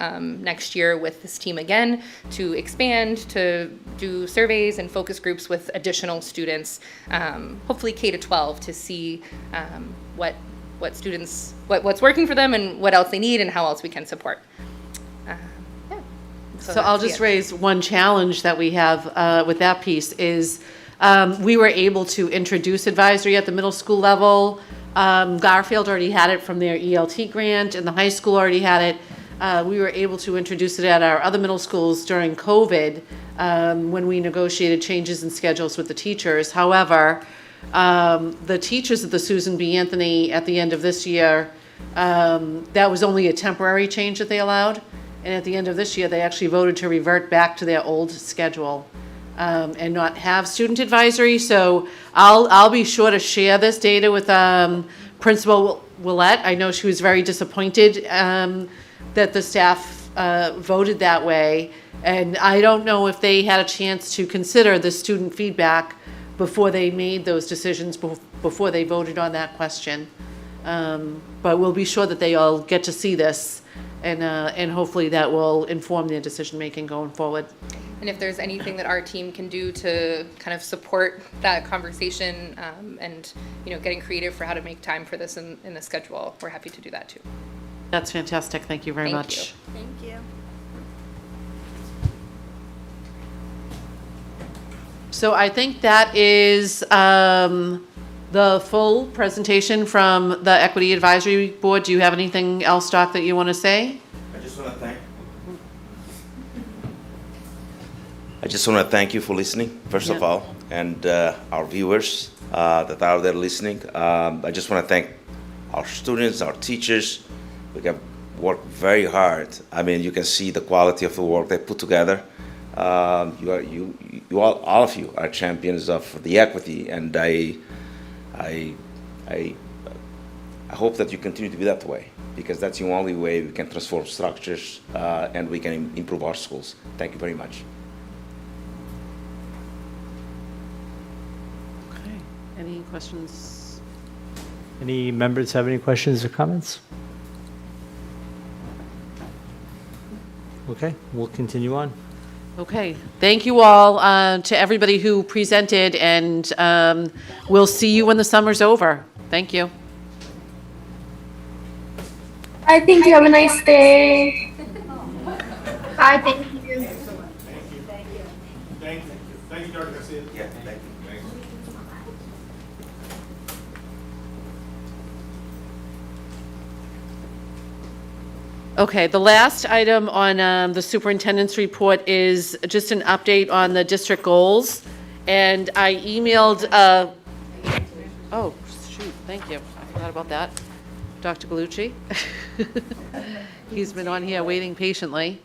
next year with this team again to expand, to do surveys and focus groups with additional students, hopefully K to 12, to see what students, what's working for them and what else they need and how else we can support. So I'll just raise one challenge that we have with that piece is we were able to introduce advisory at the middle school level. Garfield already had it from their ELT grant, and the high school already had it. We were able to introduce it at our other middle schools during COVID when we negotiated changes in schedules with the teachers. However, the teachers at the Susan B. Anthony at the end of this year, that was only a temporary change that they allowed. And at the end of this year, they actually voted to revert back to their old schedule and not have student advisory. So I'll be sure to share this data with Principal Willette. I know she was very disappointed that the staff voted that way. And I don't know if they had a chance to consider the student feedback before they made those decisions, before they voted on that question. But we'll be sure that they all get to see this. And hopefully that will inform their decision-making going forward. And if there's anything that our team can do to kind of support that conversation and getting creative for how to make time for this in the schedule, we're happy to do that too. That's fantastic. Thank you very much. Thank you. So I think that is the full presentation from the Equity Advisory Board. Do you have anything else, Doc, that you want to say? I just want to thank you for listening, first of all, and our viewers that are there listening. I just want to thank our students, our teachers. We have worked very hard. I mean, you can see the quality of the work they put together. You all of you are champions of the equity, and I hope that you continue to be that way, because that's the only way we can transform structures and we can improve our schools. Thank you very much. Okay. Any questions? Any members have any questions or comments? Okay, we'll continue on. Okay, thank you all to everybody who presented, and we'll see you when the summer's over. Thank you. I think you have a nice day. Bye, thank you. Thank you, Dr. Garcia. Yeah, thank you. Okay, the last item on the superintendent's report is just an update on the district goals. And I emailed, oh, shoot, thank you. I forgot about that. Dr. Gallucci. He's been on here waiting patiently.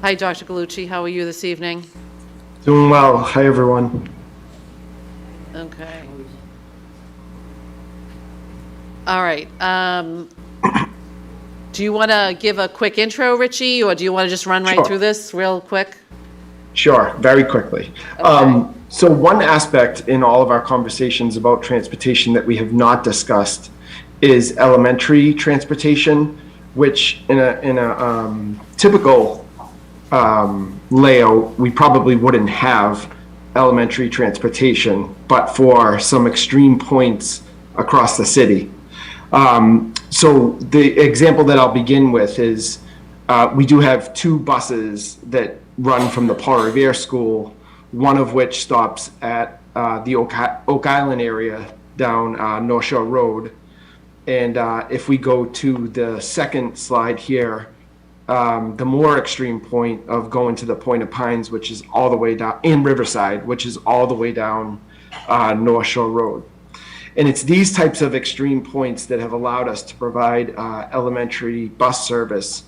Hi, Dr. Gallucci. How are you this evening? Doing well. Hi, everyone. Okay. All right. Do you want to give a quick intro, Richie, or do you want to just run right Sure. through this real quick? Sure, very quickly. So one aspect in all of our conversations about transportation that we have not discussed is elementary transportation. which in a typical layout, we probably wouldn't have elementary transportation, but for some extreme points across the city. So the example that I'll begin with is we do have 2 buses that run from the Paul Revere School, one of which stops at the Oak Island area down North Shore Road. And if we go to the second slide here, the more extreme point of going to the Point of Pines, which is all the way down in Riverside, which is all the way down North Shore Road. And it's these types of extreme points that have allowed us to provide elementary bus service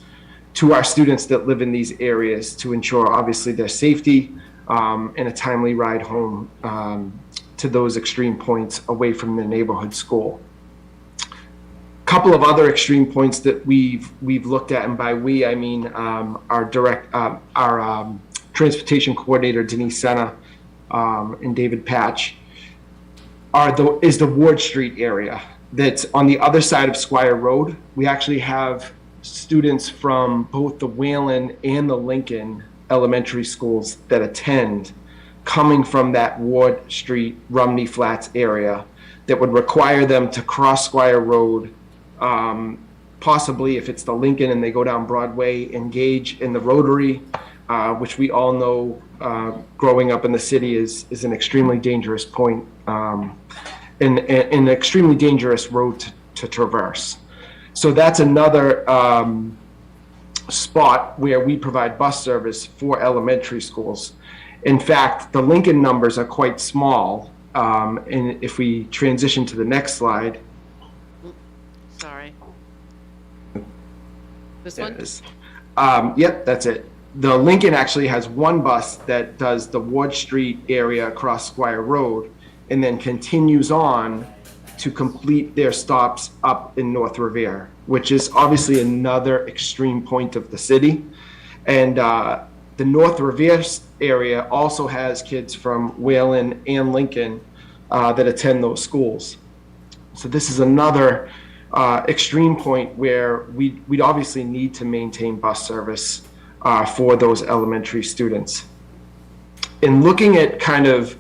to our students that live in these areas to ensure obviously their safety and a timely ride home to those extreme points away from the neighborhood school. Couple of other extreme points that we've looked at, and by we I mean our transportation coordinator Denise Senna and David Patch, is the Ward Street area that's on the other side of Squire Road. We actually have students from both the Wayland and the Lincoln elementary schools that attend coming from that Ward Street, Rumney Flats area that would require them to cross Squire Road, possibly if it's the Lincoln and they go down Broadway, engage in the Rotary, which we all know growing up in the city is an extremely dangerous point, and an extremely dangerous road to traverse. So that's another spot where we provide bus service for elementary schools. In fact, the Lincoln numbers are quite small. And if we transition to the next slide. Sorry. This one? Yep, that's it. The Lincoln actually has 1 bus that does the Ward Street area across Squire Road and then continues on to complete their stops up in North Revere, which is obviously another extreme point of the city. And the North Revere area also has kids from Wayland and Lincoln that attend those schools. So this is another extreme point where we'd obviously need to maintain bus service for those elementary students. In looking at kind of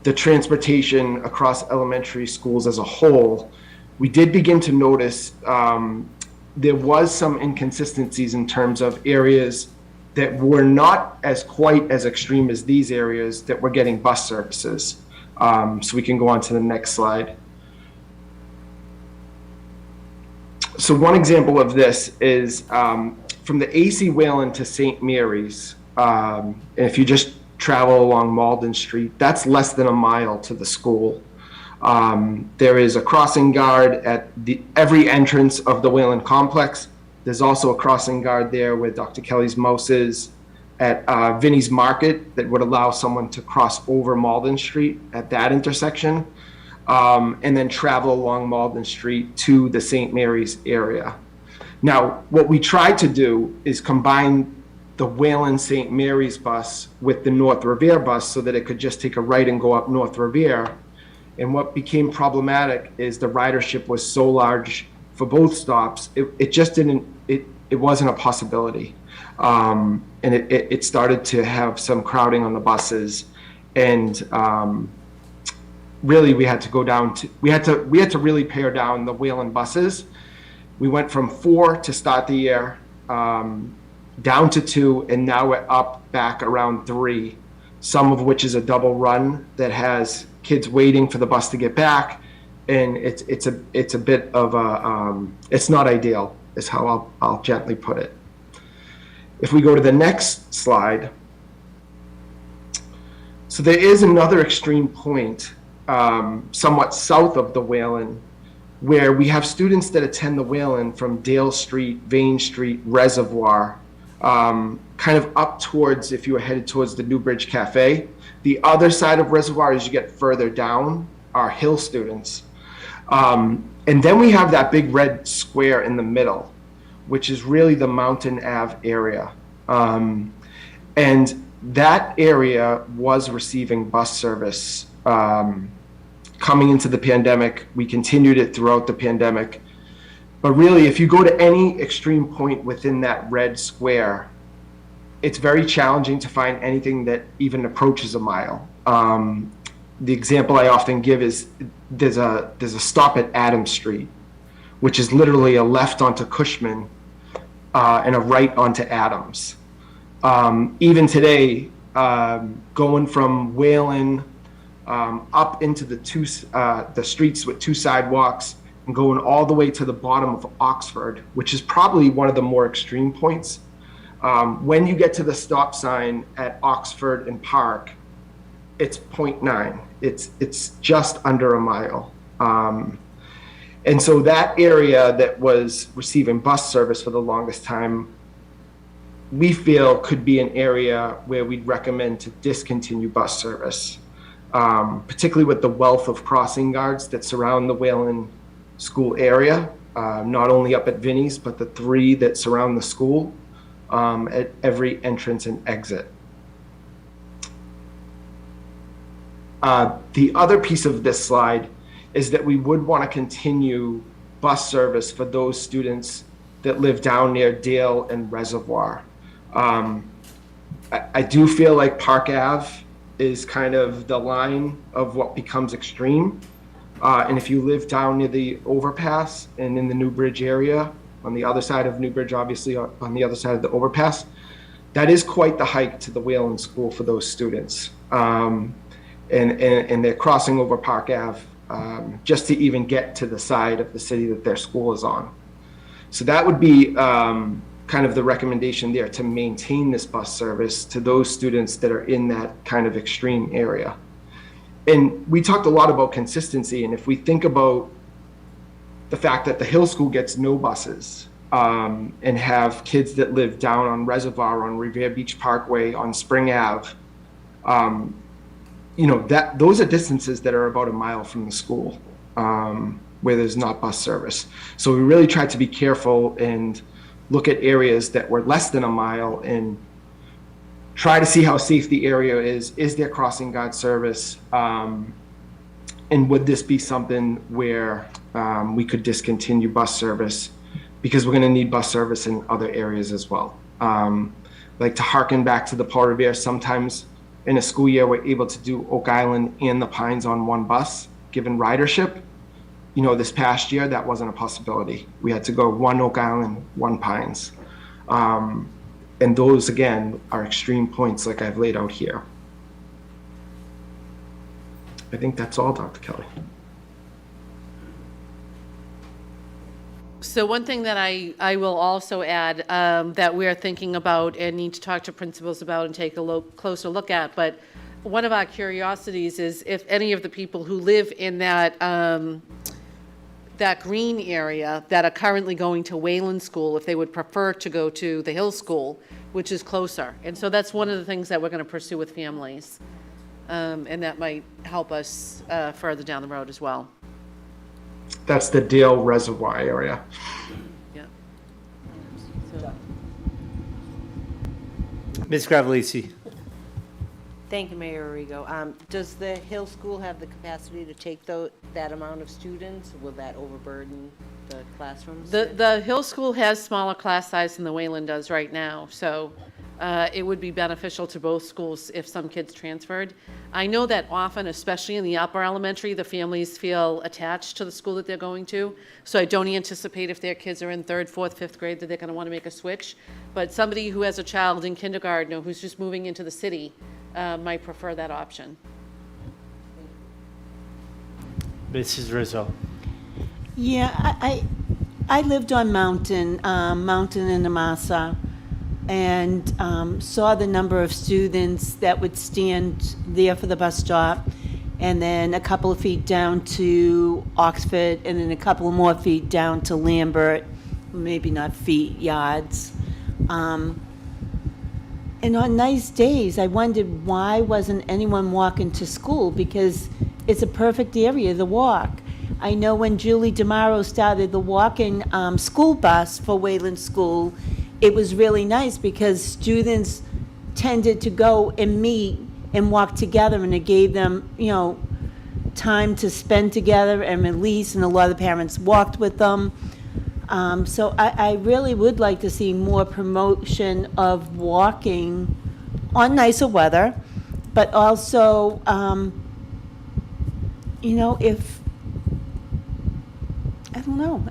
the transportation across elementary schools as a whole, we did begin to notice there was some inconsistencies in terms of areas that were not quite as extreme as these areas that were getting bus services. So we can go on to the next slide. So one example of this is from the AC Wayland to St. Mary's. And if you just travel along Malden Street, that's less than a mile to the school. There is a crossing guard at every entrance of the Wayland complex. There's also a crossing guard there where Dr. Kelly's Mouse is at Vinnie's Market that would allow someone to cross over Malden Street at that intersection, and then travel along Malden Street to the St. Mary's area. Now, what we tried to do is combine the Wayland St. Mary's bus with the North Revere bus so that it could just take a right and go up North Revere. And what became problematic is the ridership was so large for both stops, it just didn't, it wasn't a possibility. And it started to have some crowding on the buses, and really we had to go down to, we had to really pare down the Wayland buses. We went from 4 to start the year, down to 2, and now we're up back around 3, some of which is a double run that has kids waiting for the bus to get back, and it's a bit of a it's not ideal, is how I'll gently put it. If we go to the next slide, so there is another extreme point somewhat south of the Wayland, where we have students that attend the Wayland from Dale Street, Vane Street, Reservoir, kind of up towards, if you were headed towards the Newbridge Cafe. The other side of Reservoir, as you get further down, are Hill students. And then we have that big red square in the middle, which is really the Mountain Ave area. And that area was receiving bus service coming into the pandemic. We continued it throughout the pandemic. But really, if you go to any extreme point within that red square, it's very challenging to find anything that even approaches a mile. The example I often give is there's a stop at Adams Street, which is literally a left onto Cushman and a right onto Adams. Even today, going from Wayland up into the streets with two sidewalks and going all the way to the bottom of Oxford, which is probably one of the more extreme points. When you get to the stop sign at Oxford and Park, it's 0.9. It's just under a mile. And so that area that was receiving bus service for the longest time, we feel could be an area where we'd recommend to discontinue bus service, particularly with the wealth of crossing guards that surround the Wayland School area, not only up at Vinnie's, but the 3 that surround the school at every entrance and exit. The other piece of this slide is that we would want to continue bus service for those students that live down near Dale and Reservoir. I do feel like Park Ave is kind of the line of what becomes extreme. And if you live down near the overpass and in the New Bridge area, on the other side of New Bridge, obviously on the other side of the overpass, that is quite the hike to the Wayland School for those students. And they're crossing over Park Ave just to even get to the side of the city that their school is on. So that would be kind of the recommendation there, to maintain this bus service to those students that are in that kind of extreme area. And we talked a lot about consistency, and if we think about the fact that the Hill School gets no buses and have kids that live down on Reservoir, on Revere Beach Parkway, on Spring Ave, those are distances that are about a mile from the school where there's not bus service. So we really tried to be careful and look at areas that were less than a mile and try to see how safe the area is. Is there crossing guard service? And would this be something where we could discontinue bus service? Because we're going to need bus service in other areas as well. Like to harken back to the Paul Revere, sometimes in a school year, we're able to do Oak Island and the Pines on one bus, given ridership. This past year, that wasn't a possibility. We had to go one Oak Island, one Pines. And those, again, are extreme points like I've laid out here. I think that's all, Dr. Kelly. So one thing that I will also add that we're thinking about and need to talk to principals about and take a closer look at, but one of our curiosities is if any of the people who live in that green area that are currently going to Wayland School, if they would prefer to go to the Hill School, which is closer. And so that's one of the things that we're going to pursue with families. And that might help us further down the road as well. That's the Dale Reservoir area. Yeah. Ms. Gravellisi. Thank you, Mayor Arrigo. Does the Hill School have the capacity to take that amount of students? Will that overburden the classrooms? The Hill School has smaller class size than the Wayland does right now, so it would be beneficial to both schools if some kids transferred. I know that often, especially in the upper elementary, the families feel attached to the school that they're going to, so I don't anticipate if their kids are in 3rd, 4th, 5th grade that they're going to want to make a switch. But somebody who has a child in kindergarten or who's just moving into the city might prefer that option. Mrs. Rizzo. Yeah, I lived on Mountain in Amasa, and saw the number of students that would stand there for the bus stop, and then a couple of feet down to Oxford, and then a couple more feet down to Lambert, maybe not feet, yards. And on nice days, I wondered why wasn't anyone walking to school, because it's a perfect area to walk. I know when Julie DeMauro started the walking school bus for Wayland School, it was really nice because students tended to go and meet and walk together, and it gave them, time to spend together and release, and a lot of the parents walked with them. So I really would like to see more promotion of walking on nicer weather, but also, you know, if, I don't know,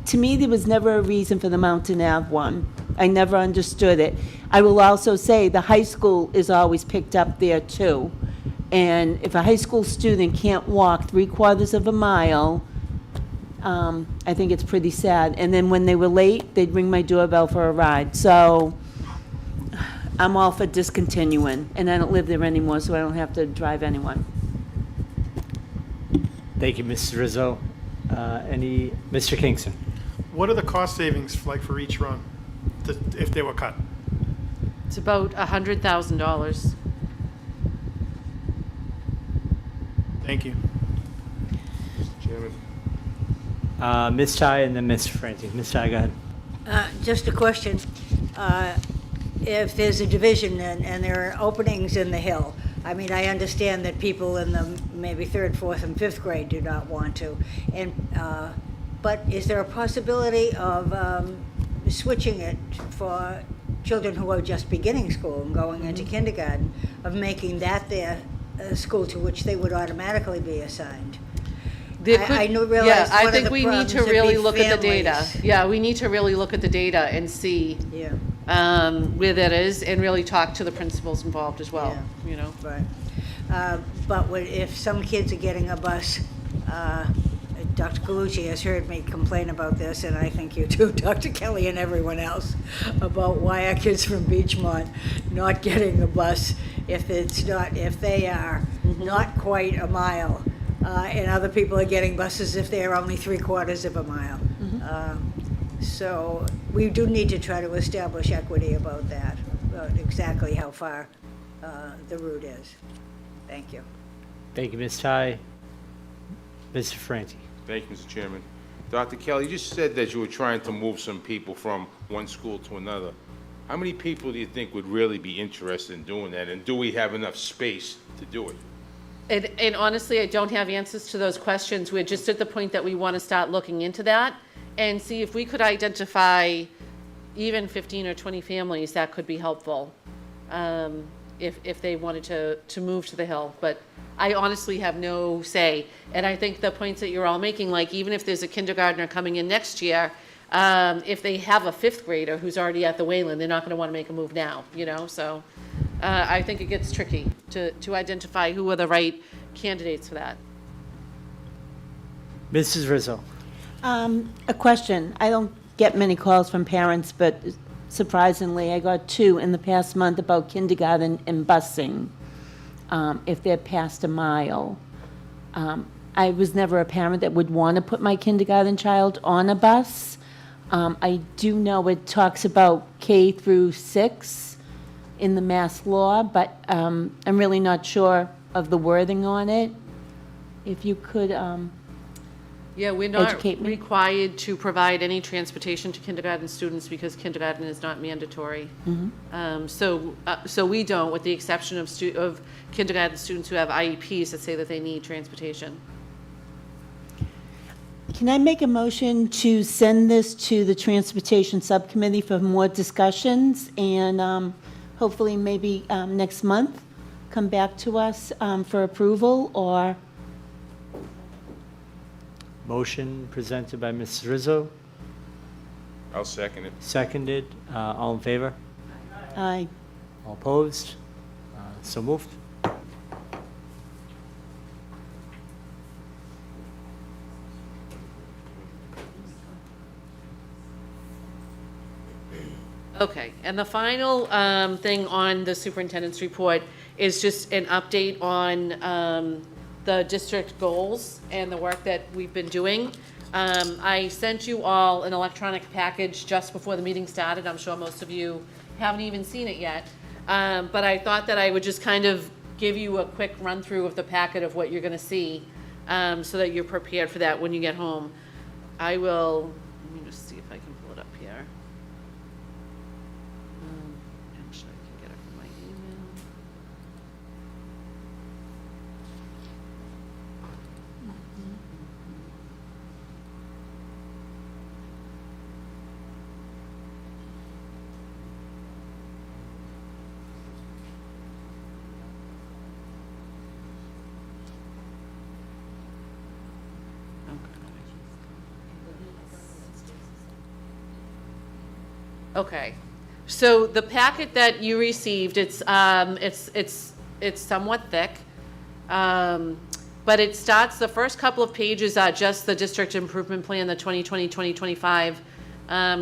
to me, there was never a reason for the Mountain Ave one. I never understood it. I will also say the high school is always picked up there too. And if a high school student can't walk 3/4 of a mile, I think it's pretty sad. And then when they were late, they'd ring my doorbell for a ride. So I'm all for discontinuing, and I don't live there anymore, so I don't have to drive anyone. Thank you, Mrs. Rizzo. Mr. Kingston? What are the cost savings like for each run, if they were cut? It's about $100,000. Thank you. Mr. Chairman. Ms. Ty and then Ms. Franti. Ms. Ty, go ahead. Just a question. If there's a division and there are openings in the Hill, I mean, I understand that people in the maybe 3rd, 4th, and 5th grade do not want to. But is there a possibility of switching it for children who are just beginning school and going into kindergarten, of making that their school to which they would automatically be assigned? I think we need to really look at the data. Yeah, we need to really look at the data and see where that is, and really talk to the principals involved as well, you know? Right. But if some kids are getting a bus, Dr. Galucci has heard me complain about this, and I think you too, Dr. Kelly and everyone else, about why are kids from Beachmont not getting a bus if they are not quite a mile, and other people are getting buses if they are only 3/4 of a mile. So we do need to try to establish equity about that, about exactly how far the route is. Thank you. Thank you, Ms. Ty. Mr. Franti. Thank you, Mr. Chairman. Dr. Kelly, you just said that you were trying to move some people from one school to another. How many people do you think would really be interested in doing that, and do we have enough space to do it? And honestly, I don't have answers to those questions. We're just at the point that we want to start looking into that and see if we could identify even 15 or 20 families that could be helpful, if they wanted to move to the Hill. But I honestly have no say. And I think the points that you're all making, like even if there's a kindergartner coming in next year, if they have a 5th grader who's already at the Wayland, they're not going to want to make a move now, you know? So I think it gets tricky to identify who are the right candidates for that. Mrs. Rizzo. A question. I don't get many calls from parents, but surprisingly, I got 2 in the past month about kindergarten and busing, if they're past a mile. I was never a parent that would want to put my kindergarten child on a bus. I do know it talks about K through 6 in the Mass law, but I'm really not sure of the wording on it. If you could Yeah, we're not educate me. required to provide any transportation to kindergarten students because kindergarten is not mandatory. So we don't, with the exception of kindergarten students who have IEPs that say that they need transportation. Can I make a motion to send this to the Transportation Subcommittee for more discussions, and hopefully maybe next month come back to us for approval? Or Motion presented by Mrs. Rizzo, I'll second it. seconded. All in favor? Aye. All opposed? So moved. Okay, and the final thing on the superintendent's report is just an update on the district goals and the work that we've been doing. I sent you all an electronic package just before the meeting started. I'm sure most of you haven't even seen it yet. But I thought that I would just kind of give you a quick run through of the packet of what you're gonna see, so that you're prepared for that when you get home. Let me just see if I can pull it up here. Actually, I can get it from my email. Okay. So the packet that you received, it's somewhat thick. But it starts, the first couple of pages are just the district improvement plan, the 2020-2025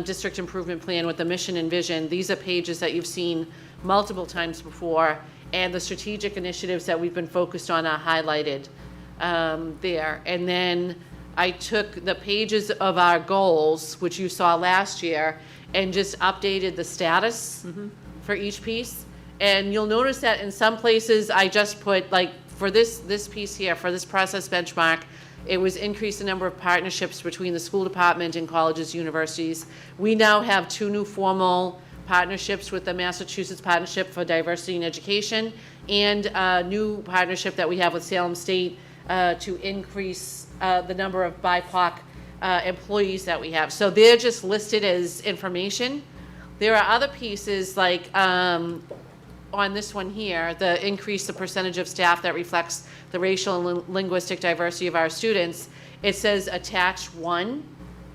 district improvement plan with the mission and vision. These are pages that you've seen multiple times before, and the strategic initiatives that we've been focused on are highlighted there. And then I took the pages of our goals, which you saw last year, and just updated the status for each piece. And you'll notice that in some places I just put, like, for this piece here, for this process benchmark, it was increase the number of partnerships between the school department and colleges, universities. We now have 2 new formal partnerships with the Massachusetts Partnership for Diversity in Education and a new partnership that we have with Salem State to increase the number of BIPOC employees that we have. So they're just listed as information. There are other pieces like on this one here, the increase the percentage of staff that reflects the racial and linguistic diversity of our students. It says attach 1.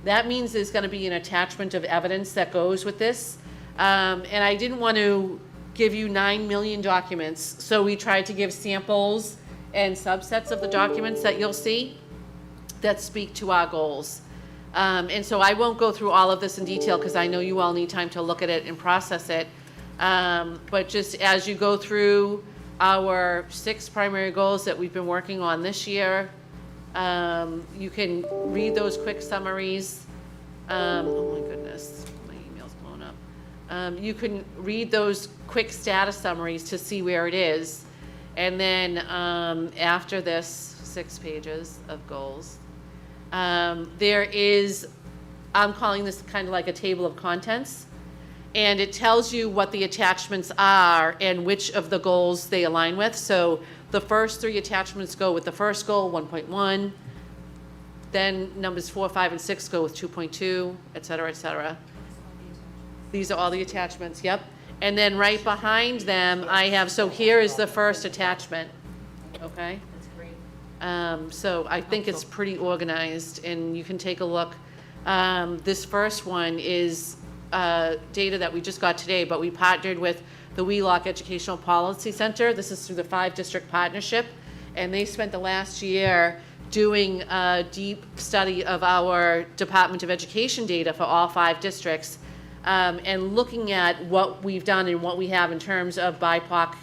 That means there's going to be an attachment of evidence that goes with this. And I didn't want to give you 9 million documents, so we tried to give samples and subsets of the documents that you'll see that speak to our goals. And so I won't go through all of this in detail because I know you all need time to look at it and process it. But just as you go through our 6 primary goals that we've been working on this year, you can read those quick summaries. Oh my goodness, my email's blown up. You can read those quick status summaries to see where it is. And then after this 6 pages of goals, there is, I'm calling this kind of like a table of contents. And it tells you what the attachments are and which of the goals they align with. So the first 3 attachments go with the first goal, 1.1. Then numbers 4, 5, and 6 go with 2.2, et cetera, et cetera. These are all the attachments, yep. And then right behind them, I have, so here is the first attachment, okay? That's great. So I think it's pretty organized, and you can take a look. This first one is data that we just got today, but we partnered with the Wheelock Educational Policy Center. This is through the 5-district partnership, and they spent the last year doing a deep study of our Department of Education data for all 5 districts, and looking at what we've done and what we have in terms of BIPOC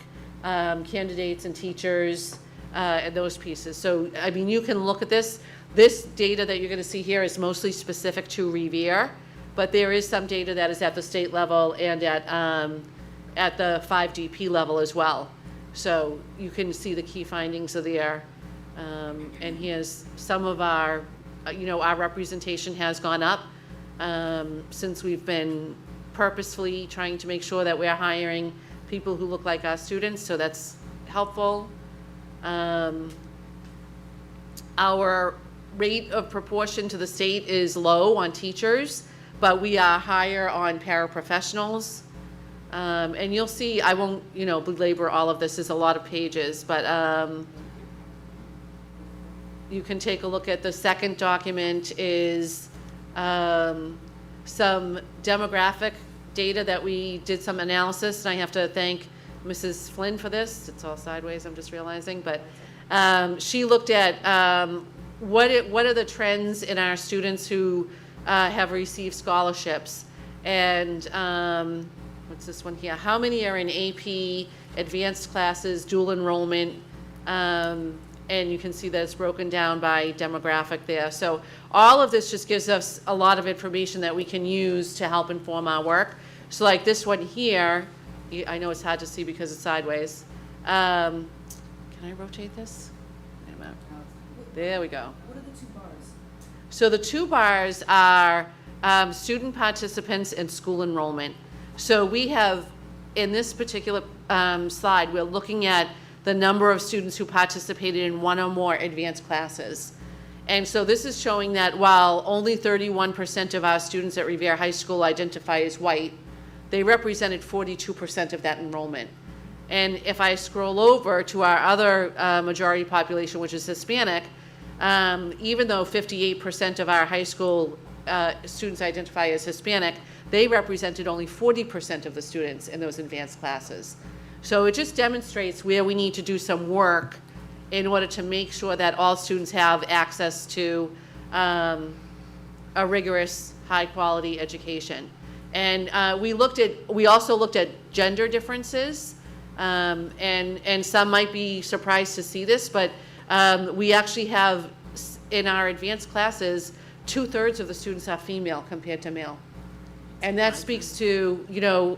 candidates and teachers and those pieces. So, I mean, you can look at this. This data that you're going to see here is mostly specific to Revere, but there is some data that is at the state level and at the 5DP level as well. So you can see the key findings of there. And here's some of our, our representation has gone up since we've been purposefully trying to make sure that we're hiring people who look like our students, so that's helpful. Our rate of proportion to the state is low on teachers, but we are higher on paraprofessionals. And you'll see, I won't, belabor all of this, is a lot of pages, but you can take a look at the second document is some demographic data that we did some analysis, and I have to thank Mrs. Flynn for this. It's all sideways, I'm just realizing, but she looked at what are the trends in our students who have received scholarships, and what's this one here? How many are in AP, advanced classes, dual enrollment, and you can see that it's broken down by demographic there. So all of this just gives us a lot of information that we can use to help inform our work. So like this one here, I know it's hard to see because it's sideways. Can I rotate this? Wait a minute. There we go. What are the 2 bars? So the 2 bars are student participants and school enrollment. So we have, in this particular slide, we're looking at the number of students who participated in 1 or more advanced classes. And so this is showing that while only 31% of our students at Revere High School identify as white, they represented 42% of that enrollment. And if I scroll over to our other majority population, which is Hispanic, even though 58% of our high school students identify as Hispanic, they represented only 40% of the students in those advanced classes. So it just demonstrates where we need to do some work in order to make sure that all students have access to a rigorous, high-quality education. And we also looked at gender differences, and some might be surprised to see this, but we actually have, in our advanced classes, 2/3 of the students are female compared to male. And that speaks to, you know,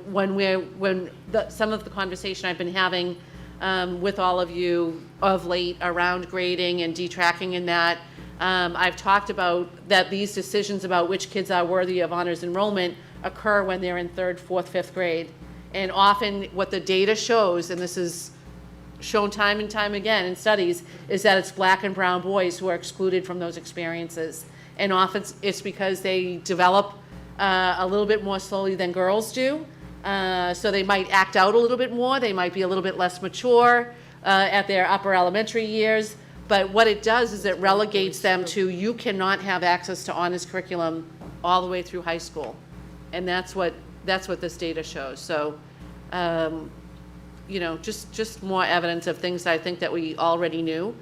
some of the conversation I've been having with all of you of late around grading and detracking and that. I've talked about that these decisions about which kids are worthy of honors enrollment occur when they're in 3rd, 4th, 5th grade. And often what the data shows, and this is shown time and time again in studies, is that it's black and brown boys who are excluded from those experiences. And often it's because they develop a little bit more slowly than girls do. So they might act out a little bit more, they might be a little bit less mature at their upper elementary years. But what it does is it relegates them to, you cannot have access to honors curriculum all the way through high school. And that's what this data shows. So, you know, just more evidence of things I think that we already knew.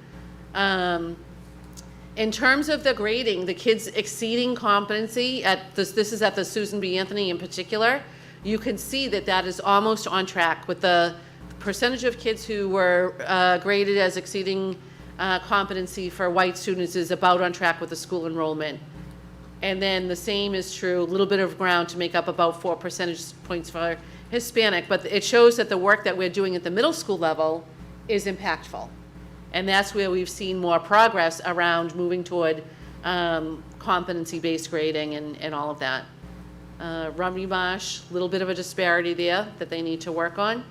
In terms of the grading, the kids exceeding competency at this is at the Susan B. Anthony in particular, you can see that that is almost on track with the percentage of kids who were graded as exceeding competency for white students is about on track with the school enrollment. And then the same is true, a little bit of ground to make up about 4 percentage points for Hispanic, but it shows that the work that we're doing at the middle school level is impactful. And that's where we've seen more progress around moving toward competency-based grading and all of that. Rummy-Mosh, a little bit of a disparity there that they need to work on.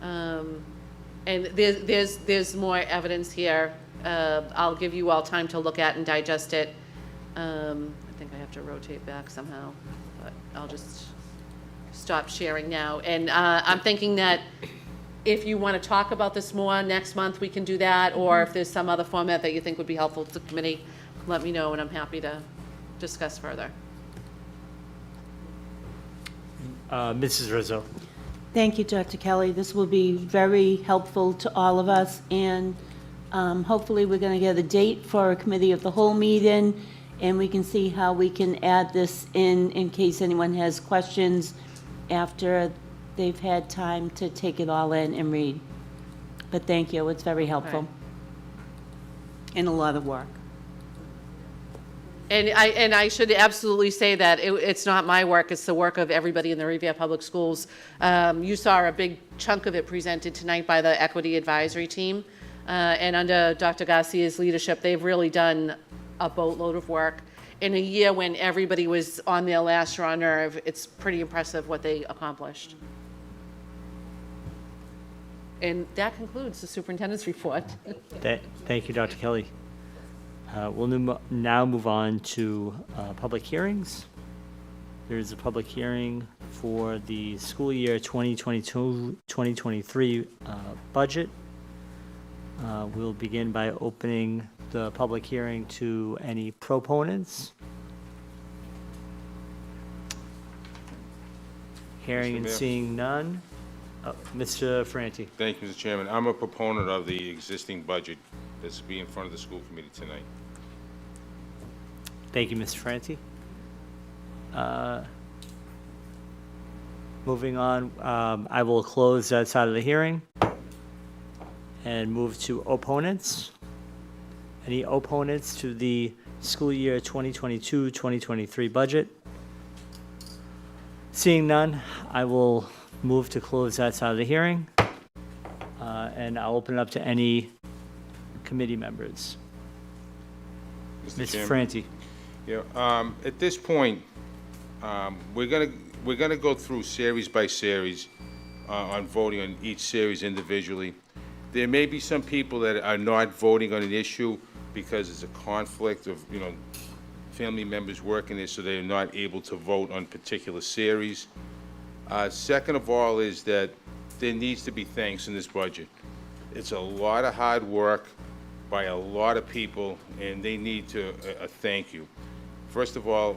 And there's more evidence here. I'll give you all time to look at and digest it. I think I have to rotate back somehow, but I'll just stop sharing now. And I'm thinking that if you want to talk about this more next month, we can do that, or if there's some other format that you think would be helpful to the committee, let me know and I'm happy to discuss further. Mrs. Rizzo. Thank you, Dr. Kelly. This will be very helpful to all of us, and hopefully we're going to get a date for a committee of the whole meeting, and we can see how we can add this in case anyone has questions after they've had time to take it all in and read. But thank you, it's very helpful. And a lot of work. And I should absolutely say that it's not my work, it's the work of everybody in the Revere Public Schools. You saw a big chunk of it presented tonight by the Equity Advisory Team. And under Dr. Garcia's leadership, they've really done a boatload of work. In a year when everybody was on their last raw nerve, it's pretty impressive what they accomplished. And that concludes the superintendent's report. Thank you, Dr. Kelly. We'll now move on to public hearings. There's a public hearing for the school year 2022-2023 budget. We'll begin by opening the public hearing to any proponents. Hearing and seeing none. Mr. Franti. Thank you, Mr. Chairman. I'm a proponent of the existing budget that's to be in front of the school committee tonight. Thank you, Mr. Franti. Moving on, I will close that side of the hearing and move to opponents. Any opponents to the school year 2022-2023 budget? Seeing none, I will move to close that side of the hearing, and I'll open it up to any committee members. Mr. Franti. Yeah, at this point, we're gonna go through series by series on voting on each series individually. There may be some people that are not voting on an issue because it's a conflict of, you know, family members working there, so they're not able to vote on particular series. Second of all is that there needs to be thanks in this budget. It's a lot of hard work by a lot of people, and they need to a thank you. First of all,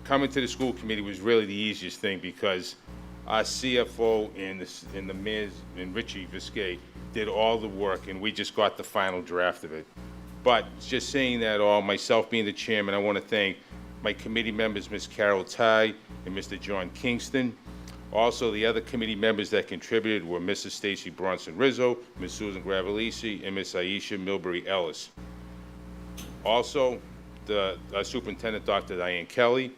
coming to the school committee was really the easiest thing because our CFO and the mayor and Richie Viscay did all the work, and we just got the final draft of it. But just saying that all, myself being the chairman, I want to thank my committee members, Ms. Carol Ty and Mr. John Kingston. Also, the other committee members that contributed were Mrs. Stacy Bronson Rizzo, Ms. Susan Gravelisi, and Ms. Aisha Milbury Ellis. Also, our superintendent, Dr. Diane Kelly,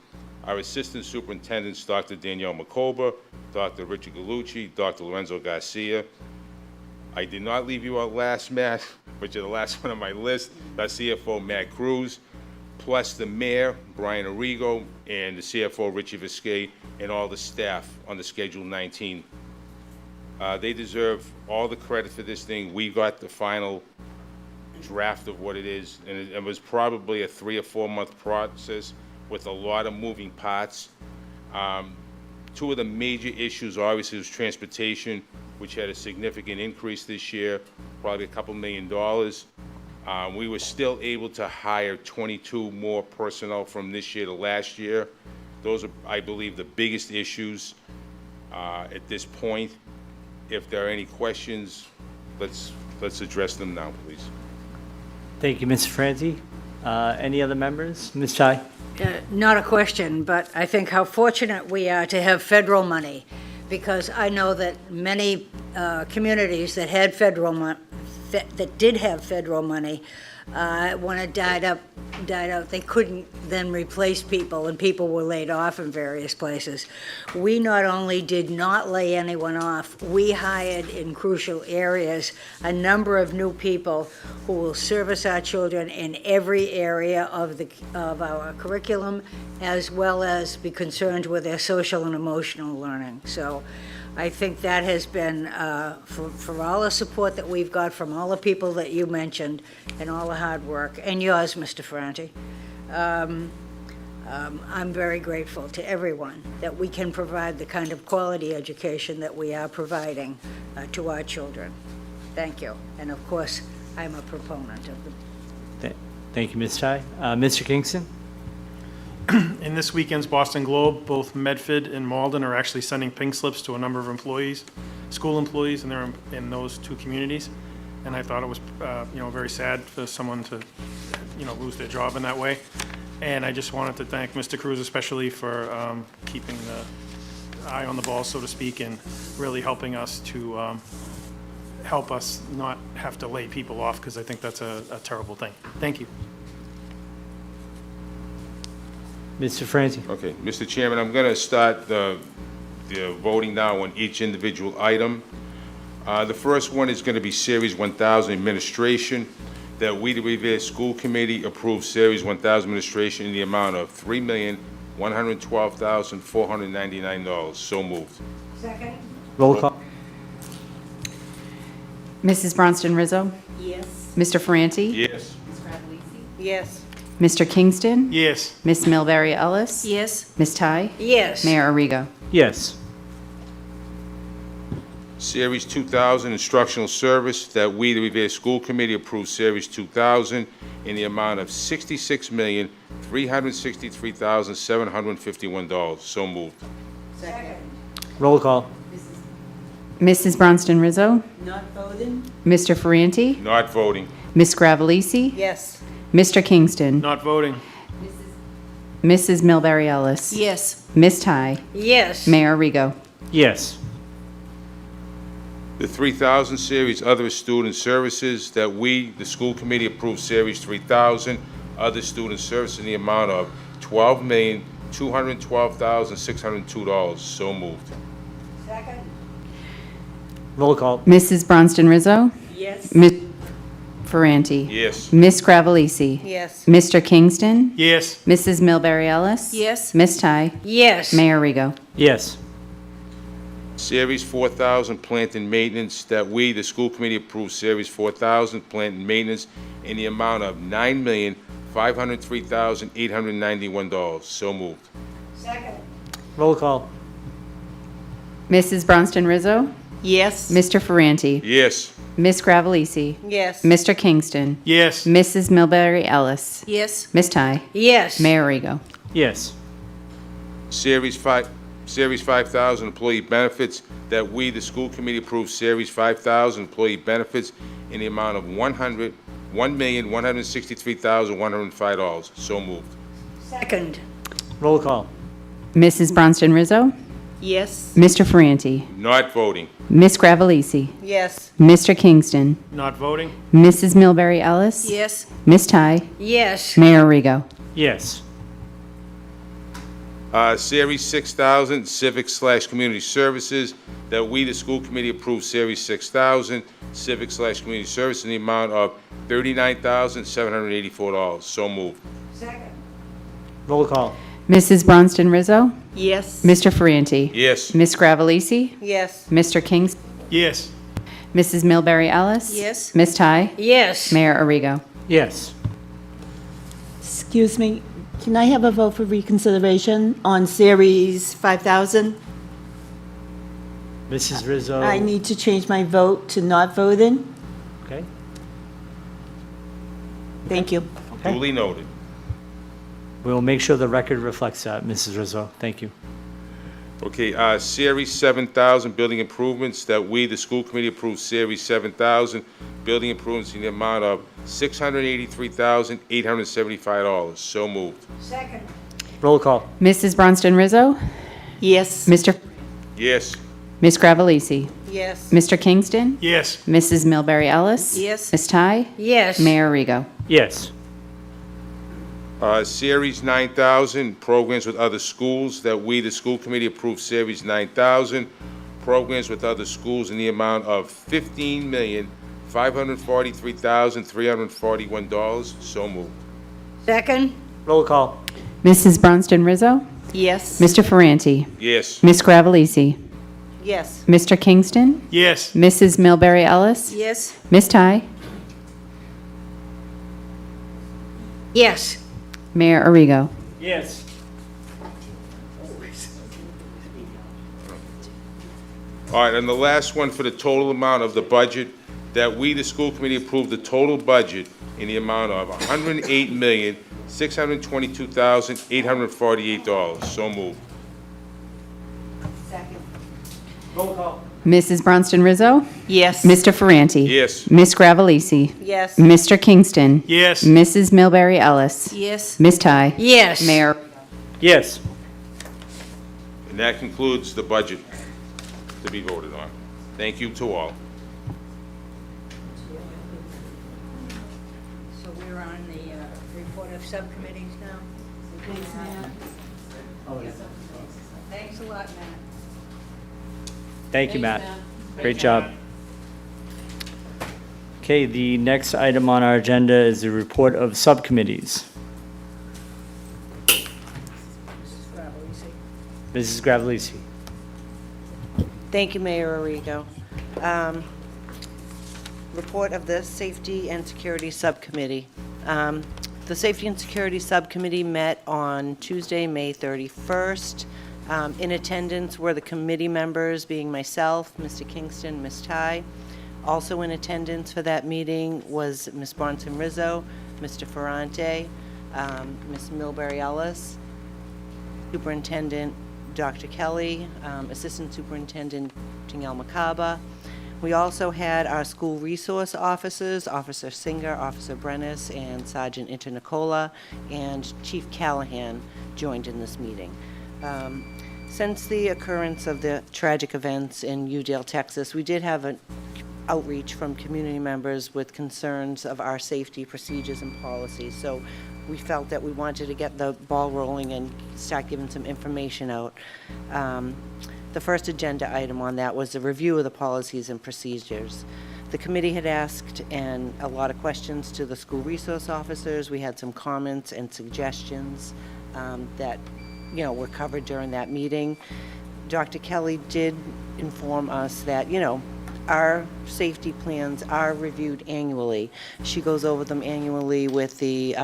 our assistant superintendents, Dr. Danielle McCoba, Dr. Richard Gallucci, Dr. Lorenzo Garcia. I did not leave you out last, Matt, but you're the last one on my list. Our CFO, Matt Cruz, plus the mayor, Brian Arrigo, and the CFO, Richie Viscay, and all the staff on the Schedule 19. They deserve all the credit for this thing. We got the final draft of what it is, and it was probably a 3 or 4 month process with a lot of moving parts. Two of the major issues obviously was transportation, which had a significant increase this year, probably $2 million. We were still able to hire 22 more personnel from this year to last year. Those are, I believe, the biggest issues at this point. If there are any questions, let's address them now, please. Thank you, Ms. Franti. Any other members? Ms. Chai? Not a question, but I think how fortunate we are to have federal money, because I know that many communities that had federal money, that did have federal money, when it died out, they couldn't then replace people, and people were laid off in various places. We not only did not lay anyone off, we hired in crucial areas a number of new people who will service our children in every area of our curriculum, as well as be concerned with their social and emotional learning. So I think that has been, for all the support that we've got from all the people that you mentioned, and all the hard work, and yours, Mr. Ferranti. I'm very grateful to everyone that we can provide the kind of quality education that we are providing to our children. Thank you. And of course, I'm a proponent of them. Thank you, Ms. Chai. Mr. Kingston? In this weekend's Boston Globe, both Medford and Malden are actually sending pink slips to a number of employees, school employees, and they're in those two communities. And I thought it was, very sad for someone to, lose their job in that way. And I just wanted to thank Mr. Cruz especially for keeping the eye on the ball, so to speak, and really helping us to help us not have to lay people off, because I think that's a terrible thing. Thank you. Mr. Franti? Okay, Mr. Chairman, I'm going to start the voting now on each individual item. The first one is going to be Series 1000 Administration, that we, the Revere School Committee, approve Series 1000 Administration in the amount of $3,112,499. So moved. Second? Roll call. Mrs. Bronston Rizzo? Yes. Mr. Ferranti? Yes. Yes. Mr. Kingston? Yes. Miss Milbury Ellis? Yes. Ms. Ty? Yes. Mayor Arrigo? Yes. Series 2000 Instructional Service, that we, the Revere School Committee, approve Series 2000 in the amount of $66,363,751. So moved. Second? Roll call. Mrs. Bronston Rizzo? Not voting? Mr. Ferranti? Not voting. Ms. Gravelisi? Yes. Mr. Kingston? Not voting. Mrs. Milbury Ellis? Yes. Ms. Ty? Yes. Mayor Arrigo? Yes. The 3000 Series Other Student Services, that we, the school committee, approve Series 3000 Other Student Services in the amount of $12,212,602. So moved. Second? Roll call. Mrs. Bronston Rizzo? Yes. Ms. Ferranti? Yes. Ms. Gravelisi? Yes. Mr. Kingston? Yes. Mrs. Milbury Ellis? Yes. Ms. Ty? Yes. Mayor Arrigo? Yes. Series 4000 Plant and Maintenance, that we, the school committee, approve Series 4000 Plant and Maintenance in the amount of $9,503,891. So moved. Second? Roll call. Mrs. Bronston Rizzo? Yes. Mr. Ferranti? Yes. Ms. Gravelisi? Yes. Mr. Kingston? Yes. Mrs. Milbury Ellis? Yes. Ms. Ty? Yes. Mayor Arrigo? Yes. Series 5,000 employee benefits, that we, the school committee, approve Series 5,000 employee benefits in the amount of $1,163,105. So moved. Second. Roll call. Mrs. Bronston Rizzo, Yes. Mr. Ferranti, Not voting. Miss Gravellisi, Yes. Mr. Kingston, Not voting? Mrs. Milbury Ellis. Yes. Miss Ty, Yes. Mayor Arrigo. Yes. Series 6,000 civic/community services, that we, the school committee, approve Series 6,000 civic/community service in the amount of $39,784. So moved. Second. Roll call. Mrs. Bronston Rizzo, Yes. Mr. Ferranti, Yes. Miss Gravellisi, Yes. Mr. Kings, Yes. Mrs. Milbury Ellis. Yes. Miss Ty, Yes. Mayor Arrigo. Yes. Excuse me, can I have a vote for reconsideration on Series 5,000? Mrs. Rizzo. I need to change my vote to not voting. Okay. Thank you. Okay. Duly noted. We'll make sure the record reflects that, Mrs. Rizzo. Thank you. Okay, Series 7,000 building improvements, that we, the school committee, approve Series 7,000 building improvements in the amount of $683,875. So moved. Second. Roll call. Mrs. Bronston Rizzo, Yes. Mr. Yes. Miss Gravellisi, Yes. Mr. Kingston, Yes. Mrs. Milbury Ellis. Yes. Miss Ty, Yes. Mayor Arrigo. Yes. Series 9,000 programs with other schools, that we, the school committee, approve Series 9,000 programs with other schools in the amount of $15,543,341. So moved. Second. Roll call. Mrs. Bronston Rizzo, Yes. Mr. Ferranti, Yes. Miss Gravellisi, Yes. Mr. Kingston, Yes. Mrs. Milbury Ellis. Yes. Miss Ty, Yes. Mayor Arrigo. Yes. All right, and the last one for the total amount of the budget, that we, the school committee, approve the total budget in the amount of $108,622,848. So moved. Roll call. Mrs. Bronston Rizzo, Yes. Mr. Ferranti. Yes. Miss Gravellisi, Yes. Mr. Kingston, Yes. Mrs. Milbury Ellis. Yes. Miss Ty, Yes. Mayor. Yes. And that concludes the budget to be voted on. Thank you to all. So we're on the report of subcommittees now? Thanks a lot, Matt. Thank you, Matt. Great job. Okay, the next item on our agenda is the report of subcommittees. Mrs. Gravellisi. Thank you, Mayor Arrigo. Report of the Safety and Security Subcommittee. The Safety and Security Subcommittee met on Tuesday, May 31st. In attendance were the committee members, being myself, Mr. Kingston, Ms. Ty. Also in attendance for that meeting was Ms. Bronson Rizzo, Mr. Ferranti, Ms. Milbury Ellis, Superintendent Dr. Kelly, Assistant Superintendent Danielle Macaba. We also had our school resource officers, Officer Singer, Officer Brennis, and Sergeant Internicola, and Chief Callahan joined in this meeting. Since the occurrence of the tragic events in Udale, Texas, we did have an outreach from community members with concerns of our safety procedures and policies. So we felt that we wanted to get the ball rolling and start giving some information out. The first agenda item on that was a review of the policies and procedures. The committee had asked and a lot of questions to the school resource officers. We had some comments and suggestions that were covered during that meeting. Dr. Kelly did inform us that, our safety plans are reviewed annually. She goes over them annually with the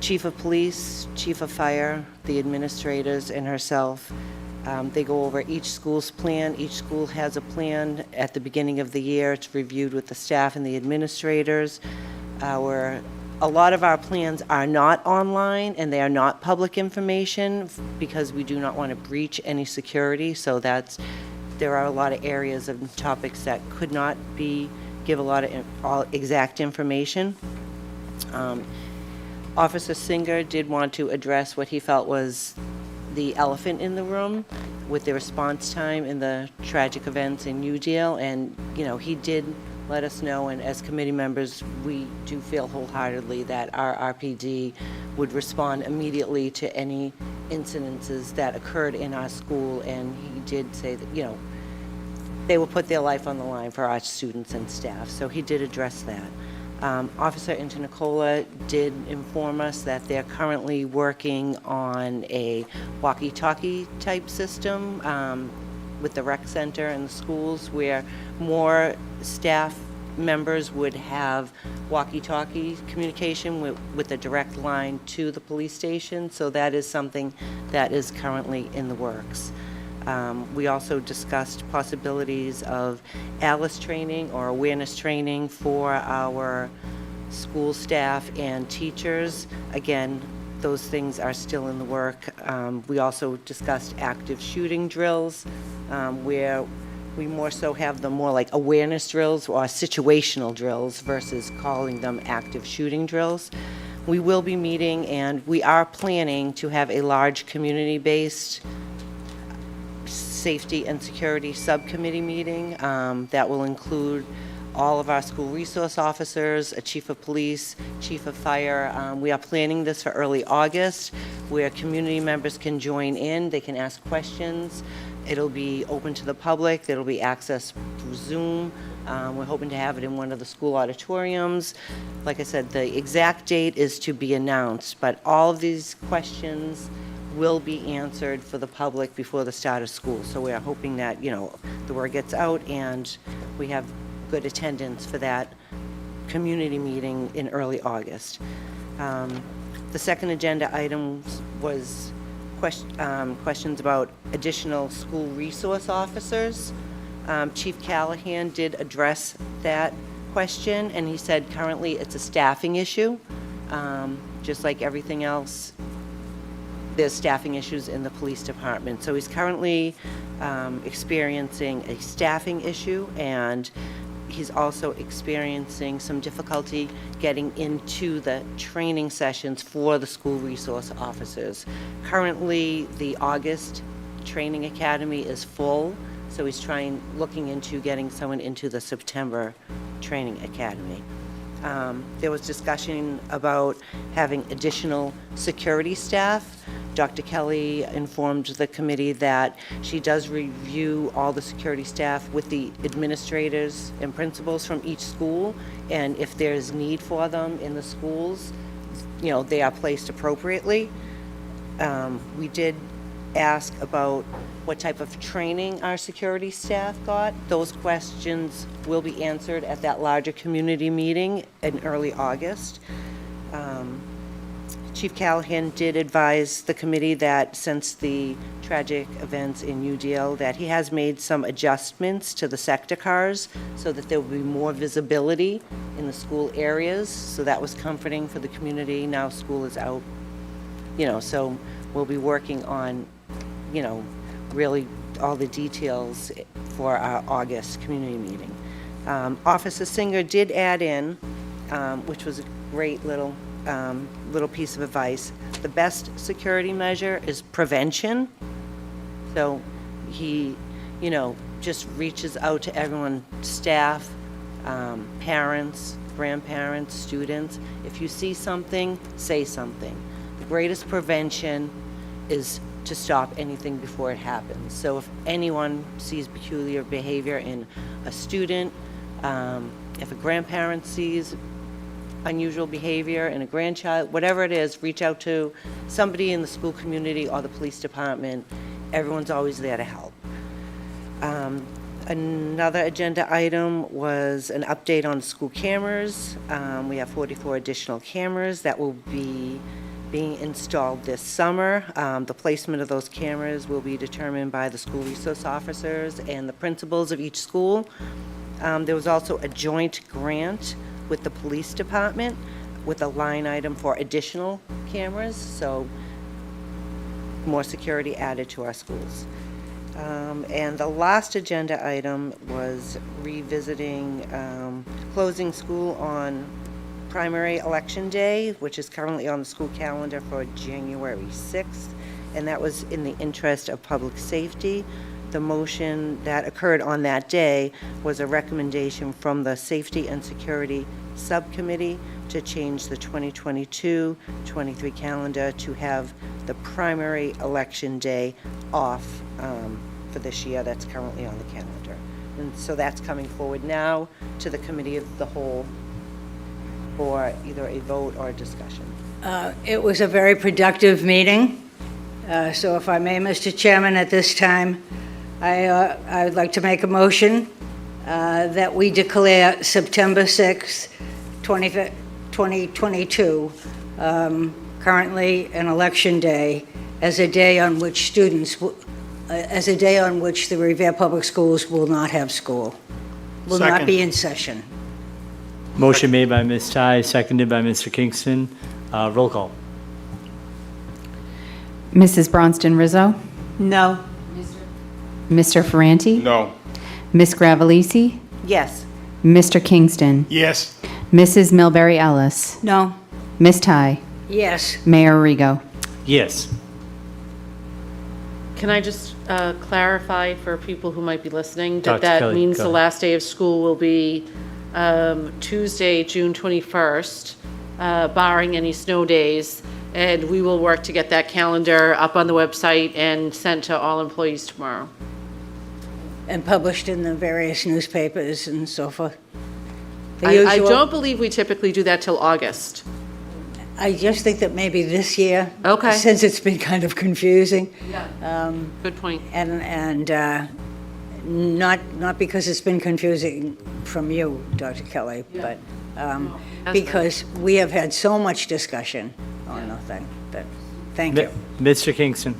chief of police, chief of fire, the administrators, and herself. They go over each school's plan. Each school has a plan at the beginning of the year. It's reviewed with the staff and the administrators. Our A lot of our plans are not online, and they are not public information because we do not want to breach any security. So there are a lot of areas and topics that could not give a lot of all exact information. Officer Singer did want to address what he felt was the elephant in the room with the response time in the tragic events in Udale, and he did let us know, and as committee members, we do feel wholeheartedly that our RPD would respond immediately to any incidences that occurred in our school, and he did say that, they will put their life on the line for our students and staff, so he did address that. Officer Internicola did inform us that they're currently working on a walkie-talkie type system with the rec center and the schools where more staff members would have walkie-talkie communication with a direct line to the police station. So that is something that is currently in the works. We also discussed possibilities of ALICE training or awareness training for our school staff and teachers. Again, those things are still in the work. We also discussed active shooting drills, where we more so have them more like awareness drills or situational drills versus calling them active shooting drills. We will be meeting, and we are planning to have a large community-based safety and security subcommittee meeting that will include all of our school resource officers, a chief of police, chief of fire. We are planning this for early August, where community members can join in. They can ask questions. It'll be open to the public. It'll be accessed through Zoom. We're hoping to have it in one of the school auditoriums. Like I said, the exact date is to be announced, but all of these questions will be answered for the public before the start of school. So we are hoping that, the word gets out and we have good attendance for that community meeting in early August. The second agenda item was questions about additional school resource officers. Chief Callahan did address that question, and he said currently it's a staffing issue. Just like everything else, there's staffing issues in the police department. So he's currently experiencing a staffing issue, and he's also experiencing some difficulty getting into the training sessions for the school resource officers. Currently, the August training academy is full, so he's looking into getting someone into the September training academy. There was discussion about having additional security staff. Dr. Kelly informed the committee that she does review all the security staff with the administrators and principals from each school, and if there's need for them in the schools, they are placed appropriately. We did ask about what type of training our security staff got. Those questions will be answered at that larger community meeting in early August. Chief Callahan did advise the committee that since the tragic events in Udale, that he has made some adjustments to the sector cars so that there will be more visibility in the school areas. So that was comforting for the community. Now school is out, so we'll be working on, really all the details for our August community meeting. Officer Singer did add in, which was a great little piece of advice. The best security measure is prevention. So he, just reaches out to everyone, staff, parents, grandparents, students. If you see something, say something. The greatest prevention is to stop anything before it happens. So if anyone sees peculiar behavior in a student, if a grandparent sees unusual behavior in a grandchild, whatever it is, reach out to somebody in the school community or the police department. Everyone's always there to help. Another agenda item was an update on school cameras. We have 44 additional cameras that will be being installed this summer. The placement of those cameras will be determined by the school resource officers and the principals of each school. There was also a joint grant with the police department with a line item for additional cameras, so more security added to our schools. And the last agenda item was revisiting closing school on primary election day, which is currently on the school calendar for January 6th, and that was in the interest of public safety. The motion that occurred on that day was a recommendation from the Safety and Security Subcommittee to change the 2022-23 calendar to have the primary election day off for this year. That's currently on the calendar. And so that's coming forward now to the Committee of the Whole for either a vote or a discussion. It was a very productive meeting. So if I may, Mr. Chairman, at this time, I would like to make a motion that we declare September 6th, 2022, currently an election day, as a day on which as a day on which the Revere Public Schools will not have school, will not be in session. Motion made by Ms. Tai, seconded by Mr. Kingston. Roll call. Mrs. Bronston Rizzo, No. Mr. Ferranti, No. Ms. Gravellisi, Yes. Mr. Kingston, Yes. Mrs. Milbury Ellis, No. Ms. Tai, Yes. Mayor Rigo. Yes. Can I just clarify for people who might be listening Dr. that Kelly, means go the ahead. last day of school will be Tuesday, June 21st, barring any snow days, and we will work to get that calendar up on the website and sent to all employees tomorrow. And published in the various newspapers and so forth. The I usual- don't believe we typically do that till August. I just think that maybe this year, Okay. since it's been kind of confusing, Good point. and not because it's been confusing from you, Dr. Kelly, but because we have had so much discussion on the thing. But thank you. Mr. Kingston.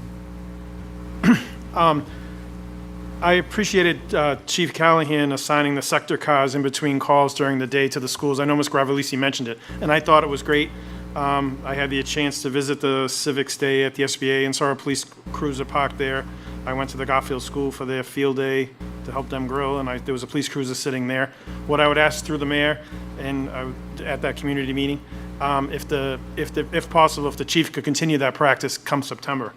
I appreciated Chief Callahan assigning the sector cars in between calls during the day to the schools. I know Ms. Gravellisi mentioned it, and I thought it was great. I had the chance to visit the Civics Day at the SBA and saw a police cruiser parked there. I went to the Garfield School for their field day to help them grill, and there was a police cruiser sitting there. What I would ask through the mayor and at that community meeting, if possible, if the chief could continue that practice come September.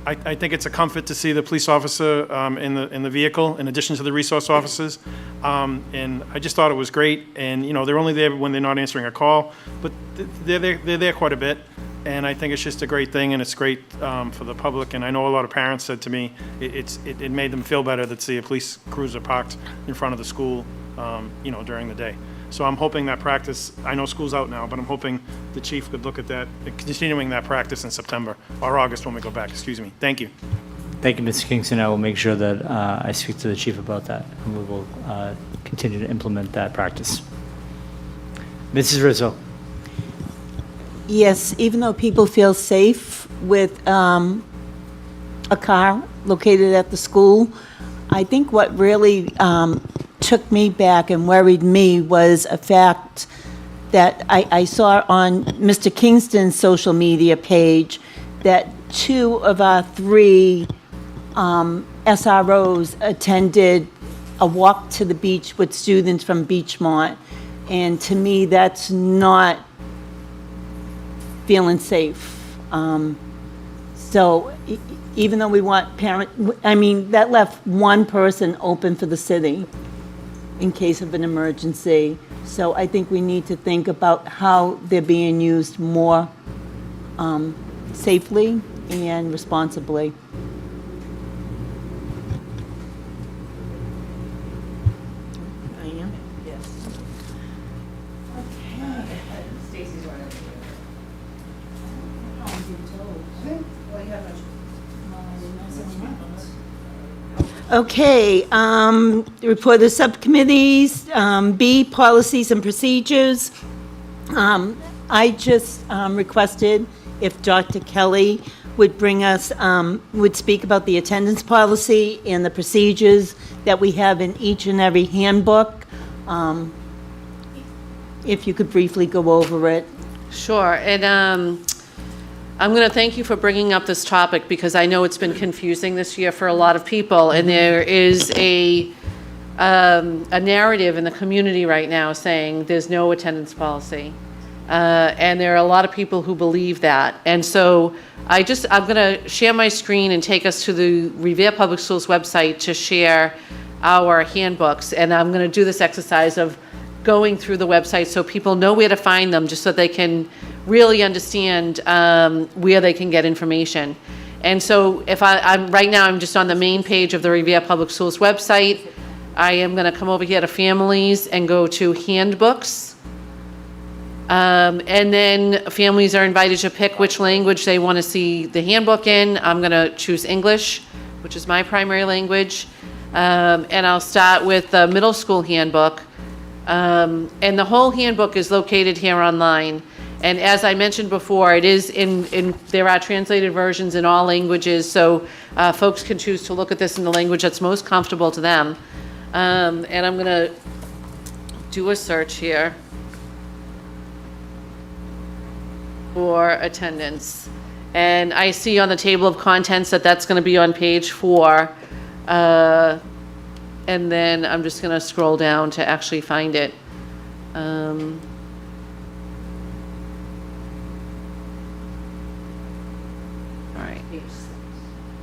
I think it's a comfort to see the police officer in the vehicle, in addition to the resource officers. And I just thought it was great. And, they're only there when they're not answering a call, but they're there quite a bit. And I think it's just a great thing, and it's great for the public. And I know a lot of parents said to me, it made them feel better to see a police cruiser parked in front of the school, during the day. So I'm hoping that practice, I know school's out now, but I'm hoping the chief could look at that, continuing that practice in September, or August when we go back, excuse me. Thank you. Thank you, Mr. Kingston. I will make sure that I speak to the chief about that, and we will continue to implement that practice. Mrs. Rizzo. Yes, even though people feel safe with a car located at the school, I think what really took me back and worried me was a fact that I saw on Mr. Kingston's social media page that 2 of our 3 SROs attended a walk to the beach with students from Beachmont. And to me, that's not feeling safe. So even though we want that left 1 person open for the city in case of an emergency. So I think we need to think about how they're being used more safely and responsibly. I am? Yes. Okay, the report of the subcommittees, B, policies and procedures. I just requested if Dr. Kelly would bring us, would speak about the attendance policy and the procedures that we have in each and every handbook. if you could briefly go over it. Sure, and I'm going to thank you for bringing up this topic because I know it's been confusing this year for a lot of people, and there is a narrative in the community right now saying there's no attendance policy. And there are a lot of people who believe that. And so I'm going to share my screen and take us to the Revere Public Schools website to share our handbooks. And I'm going to do this exercise of going through the website so people know where to find them, just so they can really understand where they can get information. And so if I'm right now, I'm just on the main page of the Revere Public Schools website. I am going to come over here to families and go to handbooks. And then families are invited to pick which language they want to see the handbook in. I'm going to choose English, which is my primary language. And I'll start with the middle school handbook. And the whole handbook is located here online. And as I mentioned before, it is there are translated versions in all languages, so folks can choose to look at this in the language that's most comfortable to them. And I'm going to do a search here for attendance. And I see on the table of contents that that's going to be on page 4. And then I'm just going to scroll down to actually find it. All right.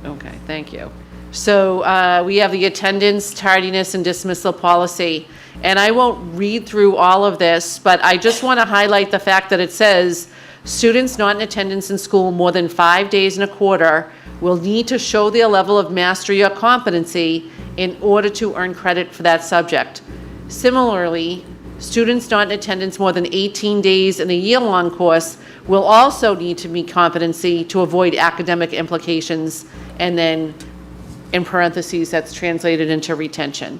Okay, thank you. So we have the attendance, tardiness, and dismissal policy. And I won't read through all of this, but I just want to highlight the fact that it says students not in attendance in school more than 5 days in a quarter will need to show their level of mastery or competency in order to earn credit for that subject. Similarly, students not in attendance more than 18 days in a year-long course will also need to meet competency to avoid academic implications, and then in parentheses that's translated into retention.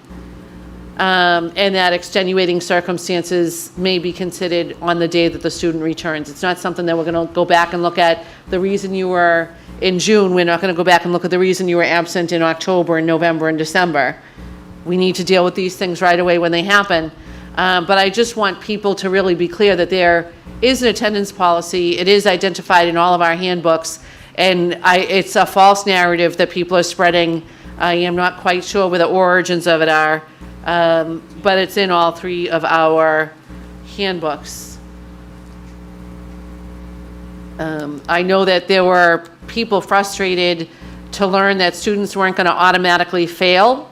And that extenuating circumstances may be considered on the day that the student returns. It's not something that we're going to go back and look at the reason you were in June. We're not going to go back and look at the reason you were absent in October and November and December. We need to deal with these things right away when they happen. But I just want people to really be clear that there is an attendance policy. It is identified in all of our handbooks, and it's a false narrative that people are spreading. I am not quite sure where the origins of it are. But it's in all 3 of our handbooks. I know that there were people frustrated to learn that students weren't going to automatically fail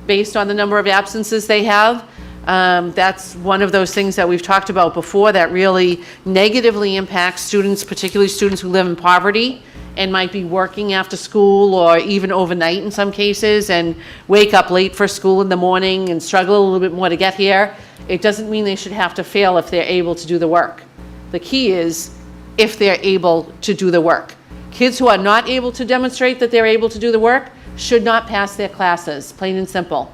based on the number of absences they have. That's one of those things that we've talked about before that really negatively impacts students, particularly students who live in poverty and might be working after school or even overnight in some cases and wake up late for school in the morning and struggle a little bit more to get here. It doesn't mean they should have to fail if they're able to do the work. The key is if they're able to do the work. Kids who are not able to demonstrate that they're able to do the work should not pass their classes, plain and simple.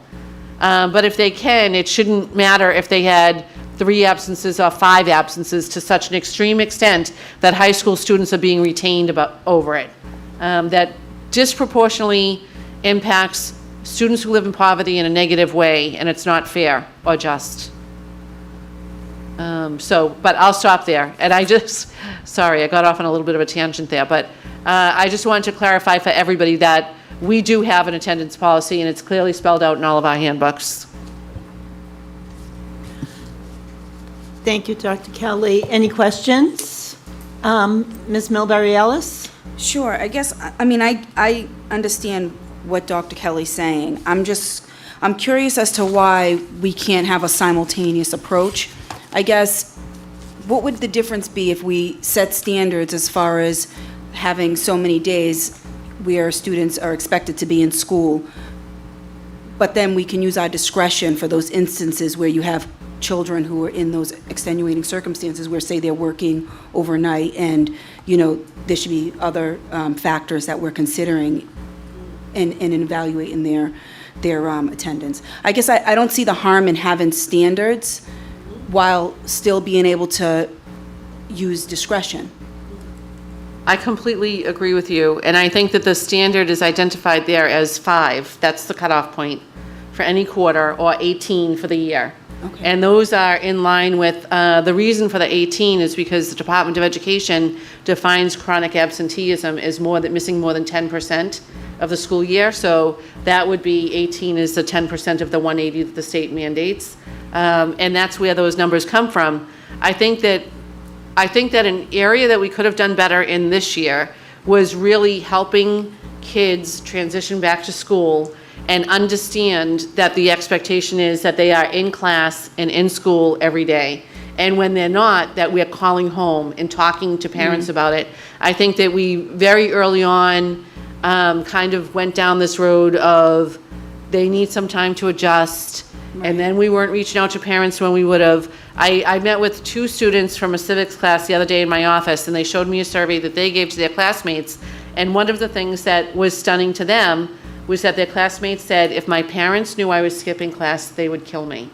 But if they can, it shouldn't matter if they had 3 absences or 5 absences to such an extreme extent that high school students are being retained over it. That disproportionately impacts students who live in poverty in a negative way, and it's not fair or just. But I'll stop there. And sorry, I got off on a little bit of a tangent there, but I just wanted to clarify for everybody that we do have an attendance policy, and it's clearly spelled out in all of our handbooks. Thank you, Dr. Kelly. Any questions? Ms. Milbury-Ellis? Sure. I guess, I understand what Dr. Kelly's saying. I'm curious as to why we can't have a simultaneous approach. I guess, what would the difference be if we set standards as far as having so many days where students are expected to be in school, but then we can use our discretion for those instances where you have children who are in those extenuating circumstances where, say, they're working overnight and, there should be other factors that we're considering in evaluating their attendance. I guess I don't see the harm in having standards while still being able to use discretion. I completely agree with you, and I think that the standard is identified there as 5. That's the cutoff point for any quarter, or 18 for the year. And those are in line with, the reason for the 18 is because the Department of Education defines chronic absenteeism as missing more than 10% of the school year. So that would be 18 is the 10% of the 180 that the state mandates. And that's where those numbers come from. I think that an area that we could have done better in this year was really helping kids transition back to school and understand that the expectation is that they are in class and in school every day. And when they're not, that we're calling home and talking to parents about it. I think that we very early on kind of went down this road of they need some time to adjust. And then we weren't reaching out to parents when we would have. I met with 2 students from a civics class the other day in my office, and they showed me a survey that they gave to their classmates. And one of the things that was stunning to them was that their classmates said, if my parents knew I was skipping class, they would kill me.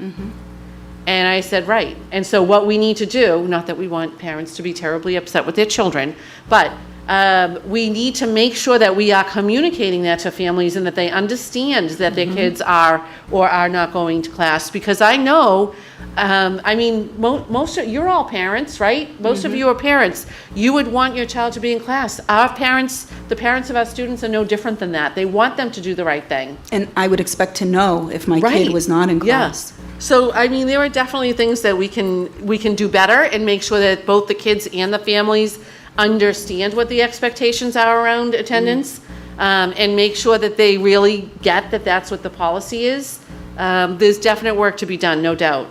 And I said, right. And so what we need to do, not that we want parents to be terribly upset with their children, but we need to make sure that we are communicating that to families and that they understand that their kids are or are not going to class. Because I know, I mean, most of, you're all parents, right? Most of you are parents. You would want your child to be in class. Our parents, the parents of our students are no different than that. They want them to do the right thing. And I would expect to know if my kid was not in class. Yes. So, I mean, there are definitely things that we can do better and make sure that both the kids and the families understand what the expectations are around attendance, and make sure that they really get that that's what the policy is. There's definite work to be done, no doubt.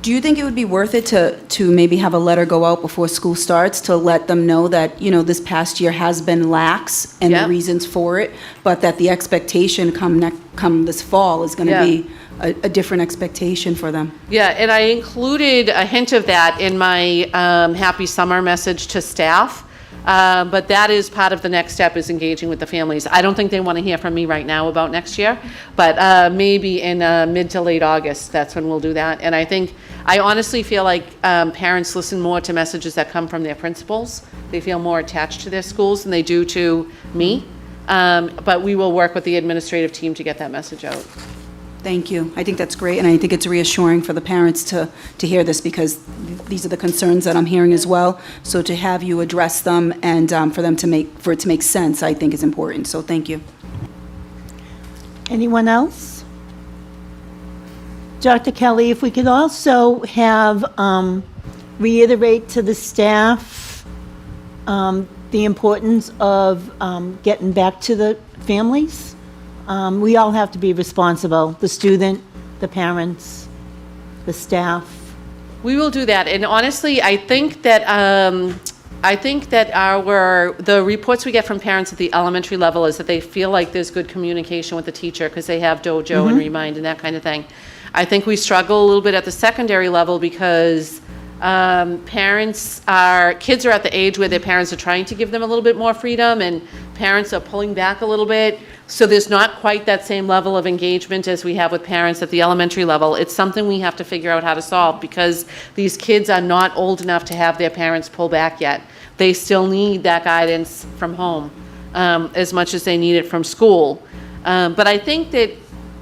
Do you think it would be worth it to maybe have a letter go out before school starts to let them know that, you know, this past year has been lax and the reasons for it, but that the expectation come this fall is going to be a different expectation for them? Yeah, and I included a hint of that in my Happy Summer message to staff. But that is part of the next step, is engaging with the families. I don't think they want to hear from me right now about next year, but maybe in mid to late August, that's when we'll do that. And I honestly feel like parents listen more to messages that come from their principals. They feel more attached to their schools than they do to me. But we will work with the administrative team to get that message out. Thank you. I think that's great, and I think it's reassuring for the parents to hear this, because these are the concerns that I'm hearing as well. So to have you address them and for it to make sense, I think is important. So thank you. Anyone else? Dr. Kelly, if we could also have, reiterate to the staff the importance of getting back to the families. We all have to be responsible, the student, the parents, the staff. We will do that. And honestly, I think that the reports we get from parents at the elementary level is that they feel like there's good communication with the teacher because they have dojo and remind and that kind of thing. I think we struggle a little bit at the secondary level because kids are at the age where their parents are trying to give them a little bit more freedom, and parents are pulling back a little bit. So there's not quite that same level of engagement as we have with parents at the elementary level. It's something we have to figure out how to solve, because these kids are not old enough to have their parents pull back yet. They still need that guidance from home as much as they need it from school. But I think that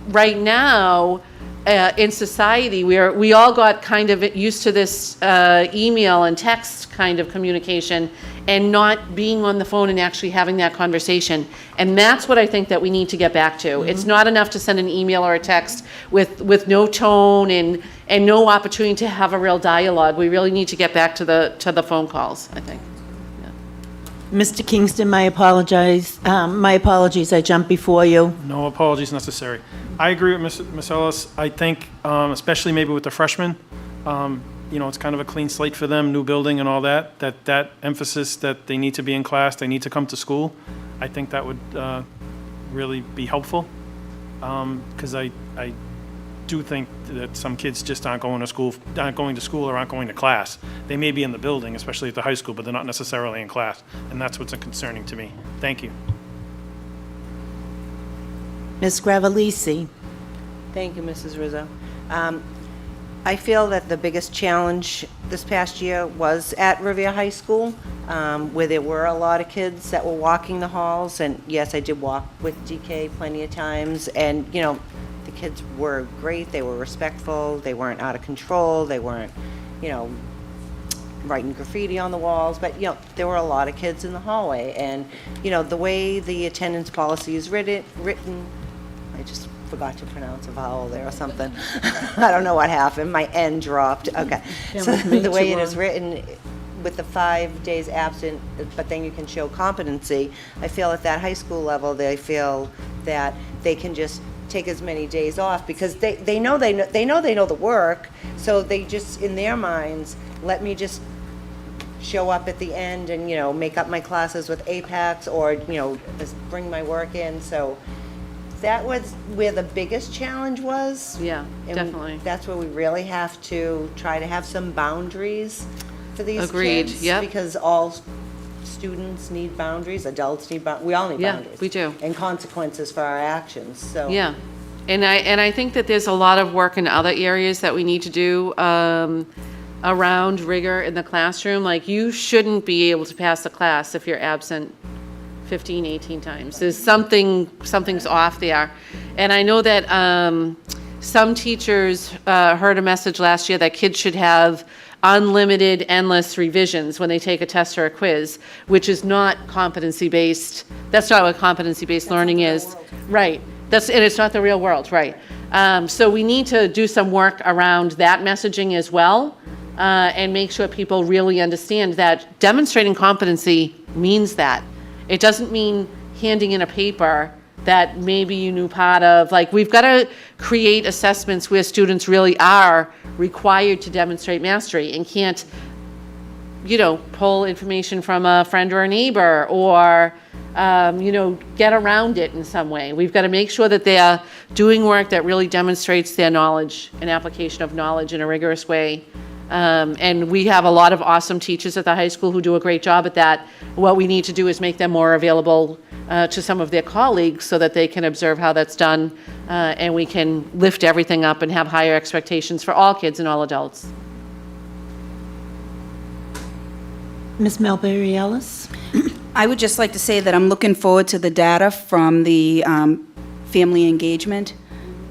right now, in society, we all got kind of used to this email and text kind of communication, and not being on the phone and actually having that conversation. And that's what I think that we need to get back to. It's not enough to send an email or a text with no tone and no opportunity to have a real dialogue. We really need to get back to the phone calls, I think. Mr. Kingston, my apologies, I jumped before you. No apologies necessary. I agree with Ms. Ellis. I think, especially maybe with the freshmen, it's kind of a clean slate for them, new building and all that, that emphasis that they need to be in class, they need to come to school. I think that would really be helpful, because I do think that some kids just aren't going to school or aren't going to class. They may be in the building, especially at the high school, but they're not necessarily in class, and that's what's concerning to me. Thank you. Ms. Gravellisi. Thank you, Mrs. Rizzo. I feel that the biggest challenge this past year was at Revere High School, where there were a lot of kids that were walking the halls. And yes, I did walk with DK plenty of times. And, the kids were great, they were respectful, they weren't out of control, they weren't, you know, writing graffiti on the walls, but, you know, there were a lot of kids in the hallway, and, you know, the way the attendance policy is written, I just forgot to pronounce a vowel there or something. I don't know what happened, my N dropped, okay. So the way it is written, with the 5 days absent, but then you can show competency, I feel at that high school level, they feel that they can just take as many days off, because they know the work, so they just, in their minds, let me just show up at the end and, you know, make up my classes with APACs, or, you know, just bring my work in. So that was where the biggest challenge was. Yeah, And definitely. that's where we really have to try to have some boundaries for these Agreed, kids. yep. Because all students need boundaries, adults need we all need Yeah, boundaries. we do. And consequences for our actions, so. Yeah, and I think that there's a lot of work in other areas that we need to do around rigor in the classroom. Like, you shouldn't be able to pass a class if you're absent 15, 18 times. There's something's off there. And I know that some teachers heard a message last year that kids should have unlimited, endless revisions when they take a test or a quiz, which is not competency-based. That's not what competency-based learning is. Right. And it's not the real world, right. So we need to do some work around that messaging as well, and make sure people really understand that demonstrating competency means that. It doesn't mean handing in a paper that maybe you knew part of. Like, we've got to create assessments where students really are required to demonstrate mastery and can't, you know, pull information from a friend or a neighbor, or, you know, get around it in some way. We've got to make sure that they're doing work that really demonstrates their knowledge and application of knowledge in a rigorous way. And we have a lot of awesome teachers at the high school who do a great job at that. What we need to do is make them more available to some of their colleagues so that they can observe how that's done, and we can lift everything up and have higher expectations for all kids and all adults. Ms. Melberry Ellis? I would just like to say that I'm looking forward to the data from the family engagement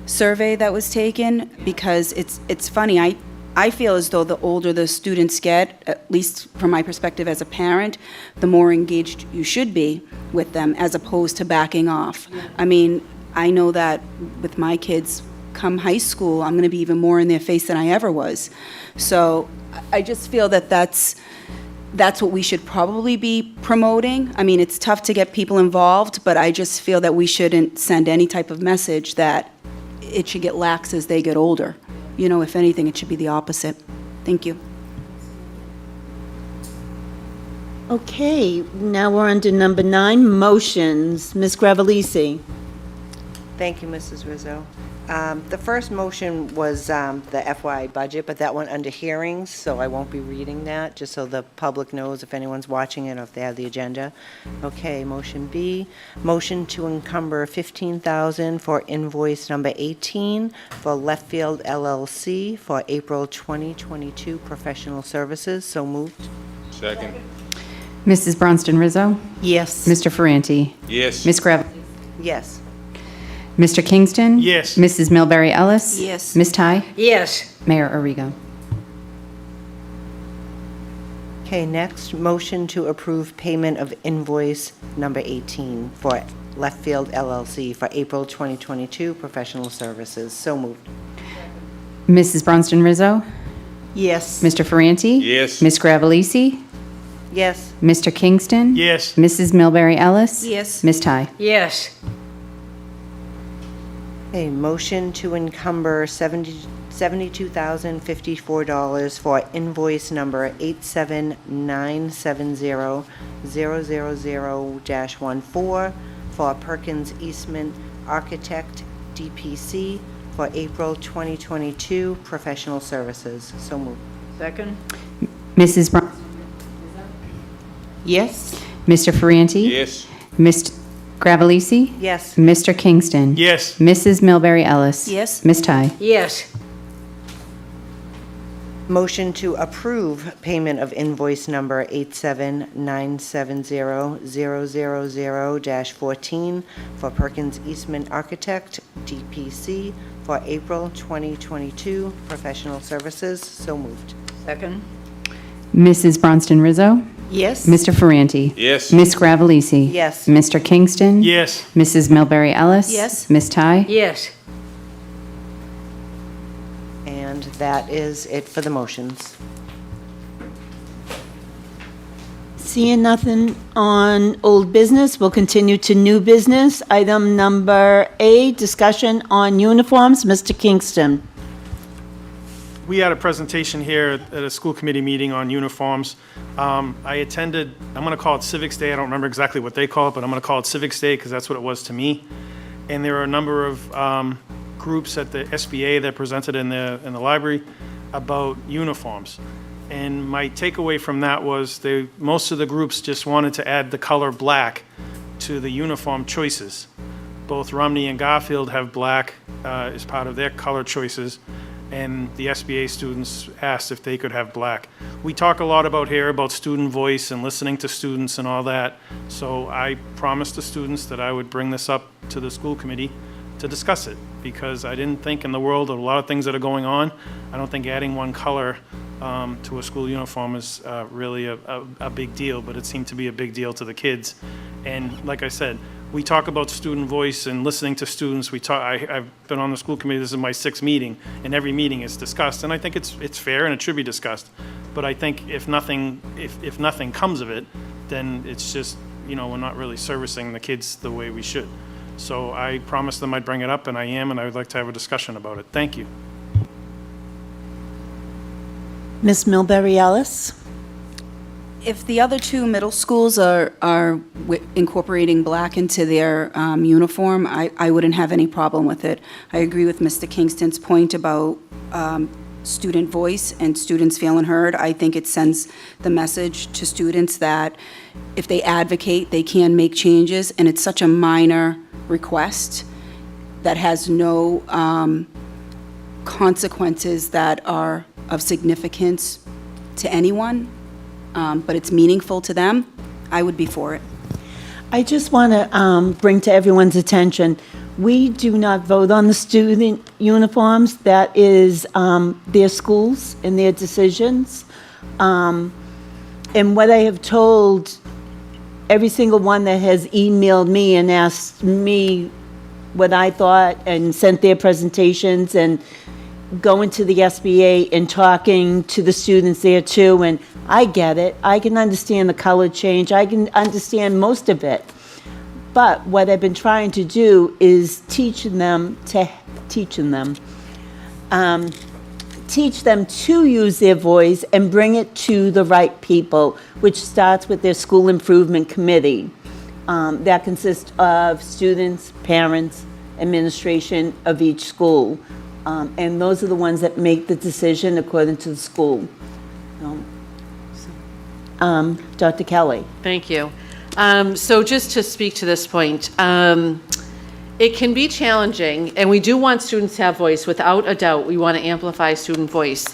survey that was taken, because it's funny. I feel as though the older the students get, at least from my perspective as a parent, the more engaged you should be with them, as opposed to backing off. I mean, I know that with my kids, come high school, I'm going to be even more in their face than I ever was. So I just feel that that's what we should probably be promoting. I mean, it's tough to get people involved, but I just feel that we shouldn't send any type of message that it should get lax as they get older. You know, if anything, it should be the opposite. Thank you. Okay, now we're on to number 9, motions. Ms. Gravellisi? Thank you, Mrs. Rizzo. The first motion was the FY budget, but that went under hearings, so I won't be reading that, just so the public knows if anyone's watching it or if they have the agenda. Okay, motion B, motion to encumber $15,000 for invoice number 18 for Left Field LLC for April 2022 professional services. So moved. Second. Mrs. Bronston Rizzo? Yes. Mr. Ferranti? Yes. Ms. Gravel? Yes. Mr. Kingston? Yes. Mrs. Milbury Ellis? Yes. Ms. Ty? Yes. Mayor Arrigo? Okay, next, motion to approve payment of invoice number 18 for Left Field LLC for April 2022 professional services. So moved. Mrs. Bronston Rizzo? Yes. Mr. Ferranti? Yes. Ms. Gravellisi? Yes. Mr. Kingston? Yes. Mrs. Milbury Ellis? Yes. Ms. Ty? Yes. Okay, motion to encumber $72,054 for invoice number 87970-000-14 for Perkins Eastman Architect DPC for April 2022 professional services. So moved. Second? Mrs. Bron- Yes. Mr. Ferranti? Yes. Mr. Gravellisi? Yes. Mr. Kingston? Yes. Mrs. Milbury Ellis? Yes. Ms. Ty? Yes. Motion to approve payment of invoice number 87970-000-14 for Perkins Eastman Architect, DPC, for April 2022 professional services. So moved. Second? Mrs. Bronston Rizzo? Yes. Mr. Ferranti? Yes. Ms. Gravellisi? Yes. Mr. Kingston? Yes. Mrs. Milbury Ellis? Yes. Ms. Ty? Yes. And that is it for the motions. Seeing nothing on old business, we'll continue to new business. Item number A, discussion on uniforms. Mr. Kingston. We had a presentation here at a school committee meeting on uniforms. I attended, I'm going to call it Civics Day. I don't remember exactly what they call it, but I'm going to call it Civics Day because that's what it was to me. And there are a number of groups at the SBA that presented in the library about uniforms. And my takeaway from that was most of the groups just wanted to add the color black to the uniform choices. Both Romney and Garfield have black as part of their color choices, and the SBA students asked if they could have black. We talk a lot about student voice and listening to students and all that, so I promised the students that I would bring this up to the school committee to discuss it, because I didn't think in the world of a lot of things that are going on, I don't think adding one color to a school uniform is really a big deal, but it seemed to be a big deal to the kids. And like I said, we talk about student voice and listening to students. I've been on the school committee, this is my 6th meeting, and every meeting is discussed, and I think it's fair and it should be discussed. But I think if nothing comes of it, then it's just, we're not really servicing the kids the way we should. So I promised them I'd bring it up, and I am, and I would like to have a discussion about it. Thank you. Ms. Milbury Ellis. If the other two middle schools are incorporating black into their uniform, I wouldn't have any problem with it. I agree with Mr. Kingston's point about student voice and students feeling heard. I think it sends the message to students that if they advocate, they can make changes, and it's such a minor request that has no consequences that are of significance to anyone, but it's meaningful to them. I would be for it. I just want to bring to everyone's attention, we do not vote on the student uniforms. That is their schools and their decisions. And what I have told every single one that has emailed me and asked me what I thought and sent their presentations and going to the SBA and talking to the students there too, and I get it. I can understand the color change. I can understand most of it. But what I've been trying to do is teach them to use their voice and bring it to the right people, which starts with their school improvement committee. That consists of students, parents, administration of each school. And those are the ones that make the decision according to the school. Dr. Kelly. Thank you. So just to speak to this point, it can be challenging, and we do want students to have voice. Without a doubt, we want to amplify student voice.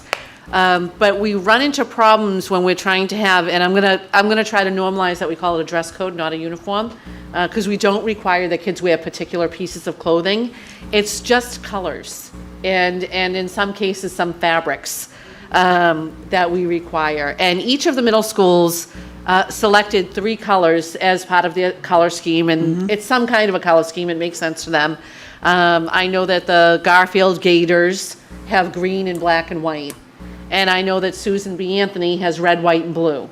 But we run into problems when we're trying to have, and I'm gonna try to normalize that we call it a dress code, not a uniform, because we don't require that kids wear particular pieces of clothing. It's just colors, and in some cases, some fabrics that we require. And each of the middle schools selected 3 colors as part of their color scheme, and it's some kind of a color scheme. It makes sense to them. I know that the Garfield Gators have green and black and white, and I know that Susan B. Anthony has red, white, and blue.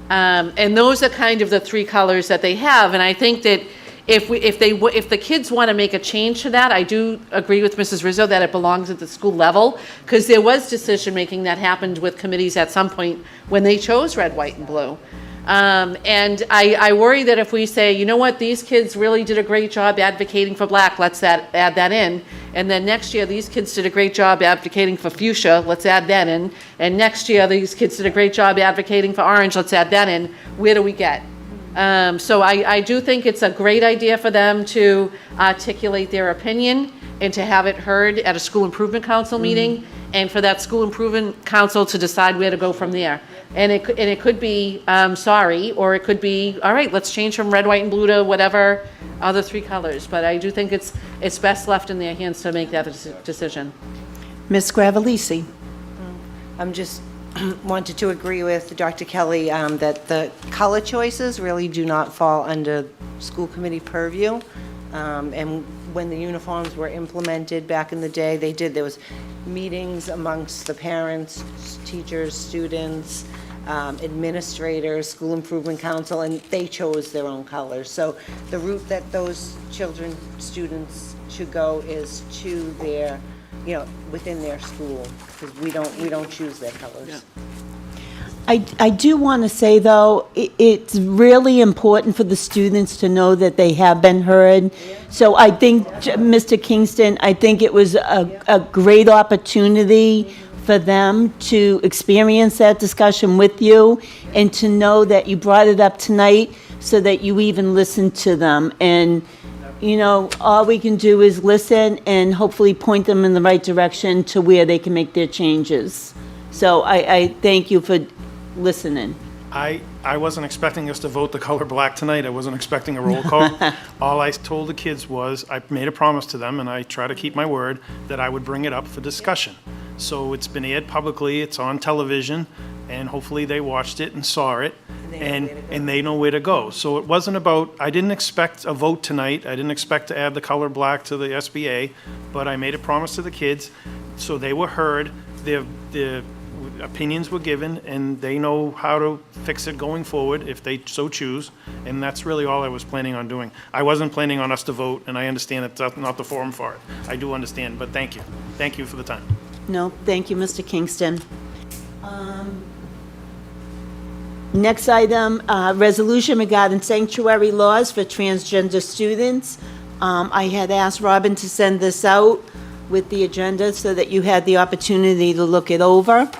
And those are kind of the 3 colors that they have. And I think that if the kids want to make a change to that, I do agree with Mrs. Rizzo that it belongs at the school level, because there was decision making that happened with committees at some point when they chose red, white, and blue. And I worry that if we say, you know what, these kids really did a great job advocating for black, let's add that in. And then next year, these kids did a great job advocating for fuchsia, let's add that in. And next year, these kids did a great job advocating for orange, let's add that in. Where do we get? So I do think it's a great idea for them to articulate their opinion and to have it heard at a school improvement council meeting, and for that school improvement council to decide where to go from there. And it could be sorry, or it could be, all right, let's change from red, white, and blue to whatever other three colors, but I do think it's best left in their hands to make that decision. Ms. Gravellisi? I'm just wanted to agree with Dr. Kelly that the color choices really do not fall under school committee purview. And when the uniforms were implemented back in the day, there was meetings amongst the parents, teachers, students, administrators, school improvement council, and they chose their own colors. So the route that those students should go is to their, within their school, because we don't choose their colors. I do want to say, though, it's really important for the students to know that they have been heard. So I think, Mr. Kingston, I think it was a great opportunity for them to experience that discussion with you and to know that you brought it up tonight so that you even listened to them. And, all we can do is listen and hopefully point them in the right direction to where they can make their changes. So I thank you for listening. I wasn't expecting us to vote the color black tonight. I wasn't expecting a roll call. All I told the kids was, I made a promise to them, and I try to keep my word, that I would bring it up for discussion. So it's been aired publicly, it's on television, and hopefully they watched it and saw it, and they know where to go. So it wasn't about, I didn't expect a vote tonight. I didn't expect to add the color black to the SBA, but I made a promise to the kids, so they were heard. Their opinions were given, and they know how to fix it going forward if they so choose, and that's really all I was planning on doing. I wasn't planning on us to vote, and I understand it's not the forum for it. I do understand, but thank you. Thank you for the time. No, thank you, Mr. Kingston. Next item, resolution regarding sanctuary laws for transgender students. I had asked Robin to send this out with the agenda so that you had the opportunity to look it over.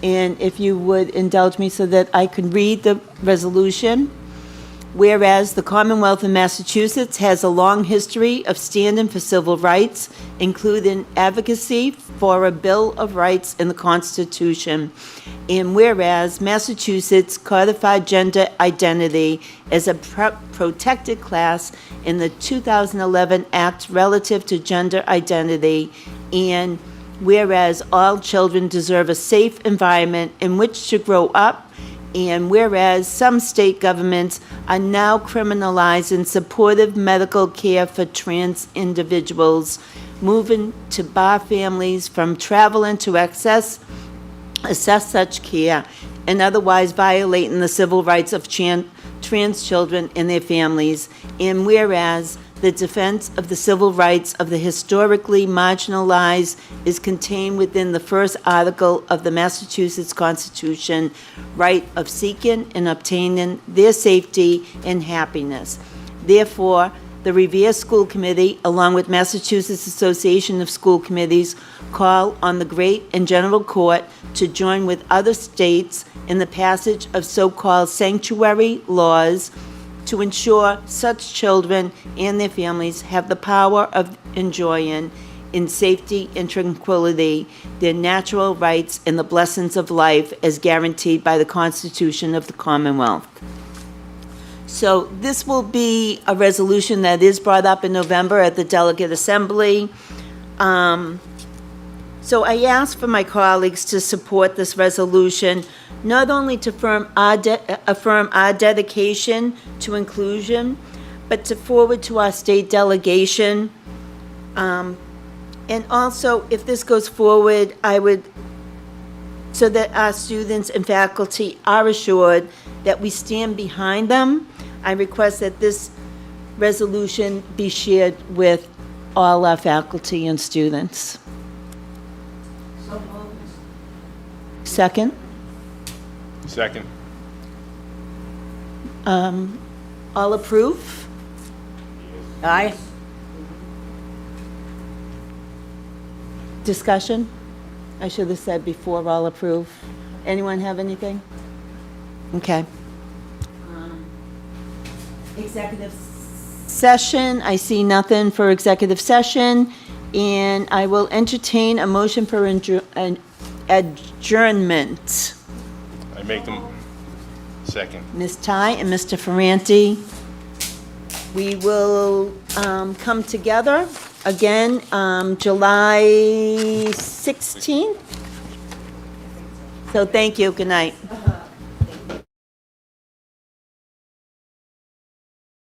And if you would indulge me so that I could read the resolution. Whereas the Commonwealth of Massachusetts has a long history of standing for civil rights, including advocacy for a Bill of Rights in the Constitution. And whereas Massachusetts codified gender identity as a protected class in the 2011 Act relative to gender identity, and whereas all children deserve a safe environment in which to grow up, and whereas some state governments are now criminalizing supportive medical care for trans individuals, moving to bar families from traveling to assess such care, and otherwise violating the civil rights of trans children and their families, and whereas the defense of the civil rights of the historically marginalized is contained within the first article of the Massachusetts Constitution, right of seeking and obtaining their safety and happiness. Therefore, the Revere School Committee, along with Massachusetts Association of School Committees, call on the Great and General Court to join with other states in the passage of so-called sanctuary laws to ensure such children and their families have the power of enjoying in safety and tranquility their natural rights and the blessings of life as guaranteed by the Constitution of the Commonwealth. So this will be a resolution that is brought up in November at the Delegate Assembly. So I ask for my colleagues to support this resolution, not only to affirm our dedication to inclusion, but to forward to our state delegation. And also, if this goes forward, so that our students and faculty are assured that we stand behind them, I request that this resolution be shared with all our faculty and students. Second? Second. All approve? Aye. Discussion? I should have said before all approve. Anyone have anything? Okay. Executive session, I see nothing for executive session, and I will entertain a motion for adjournment. I make them second. Ms. Ty and Mr. Ferranti. We will come together again July 16th. So thank you. Good night.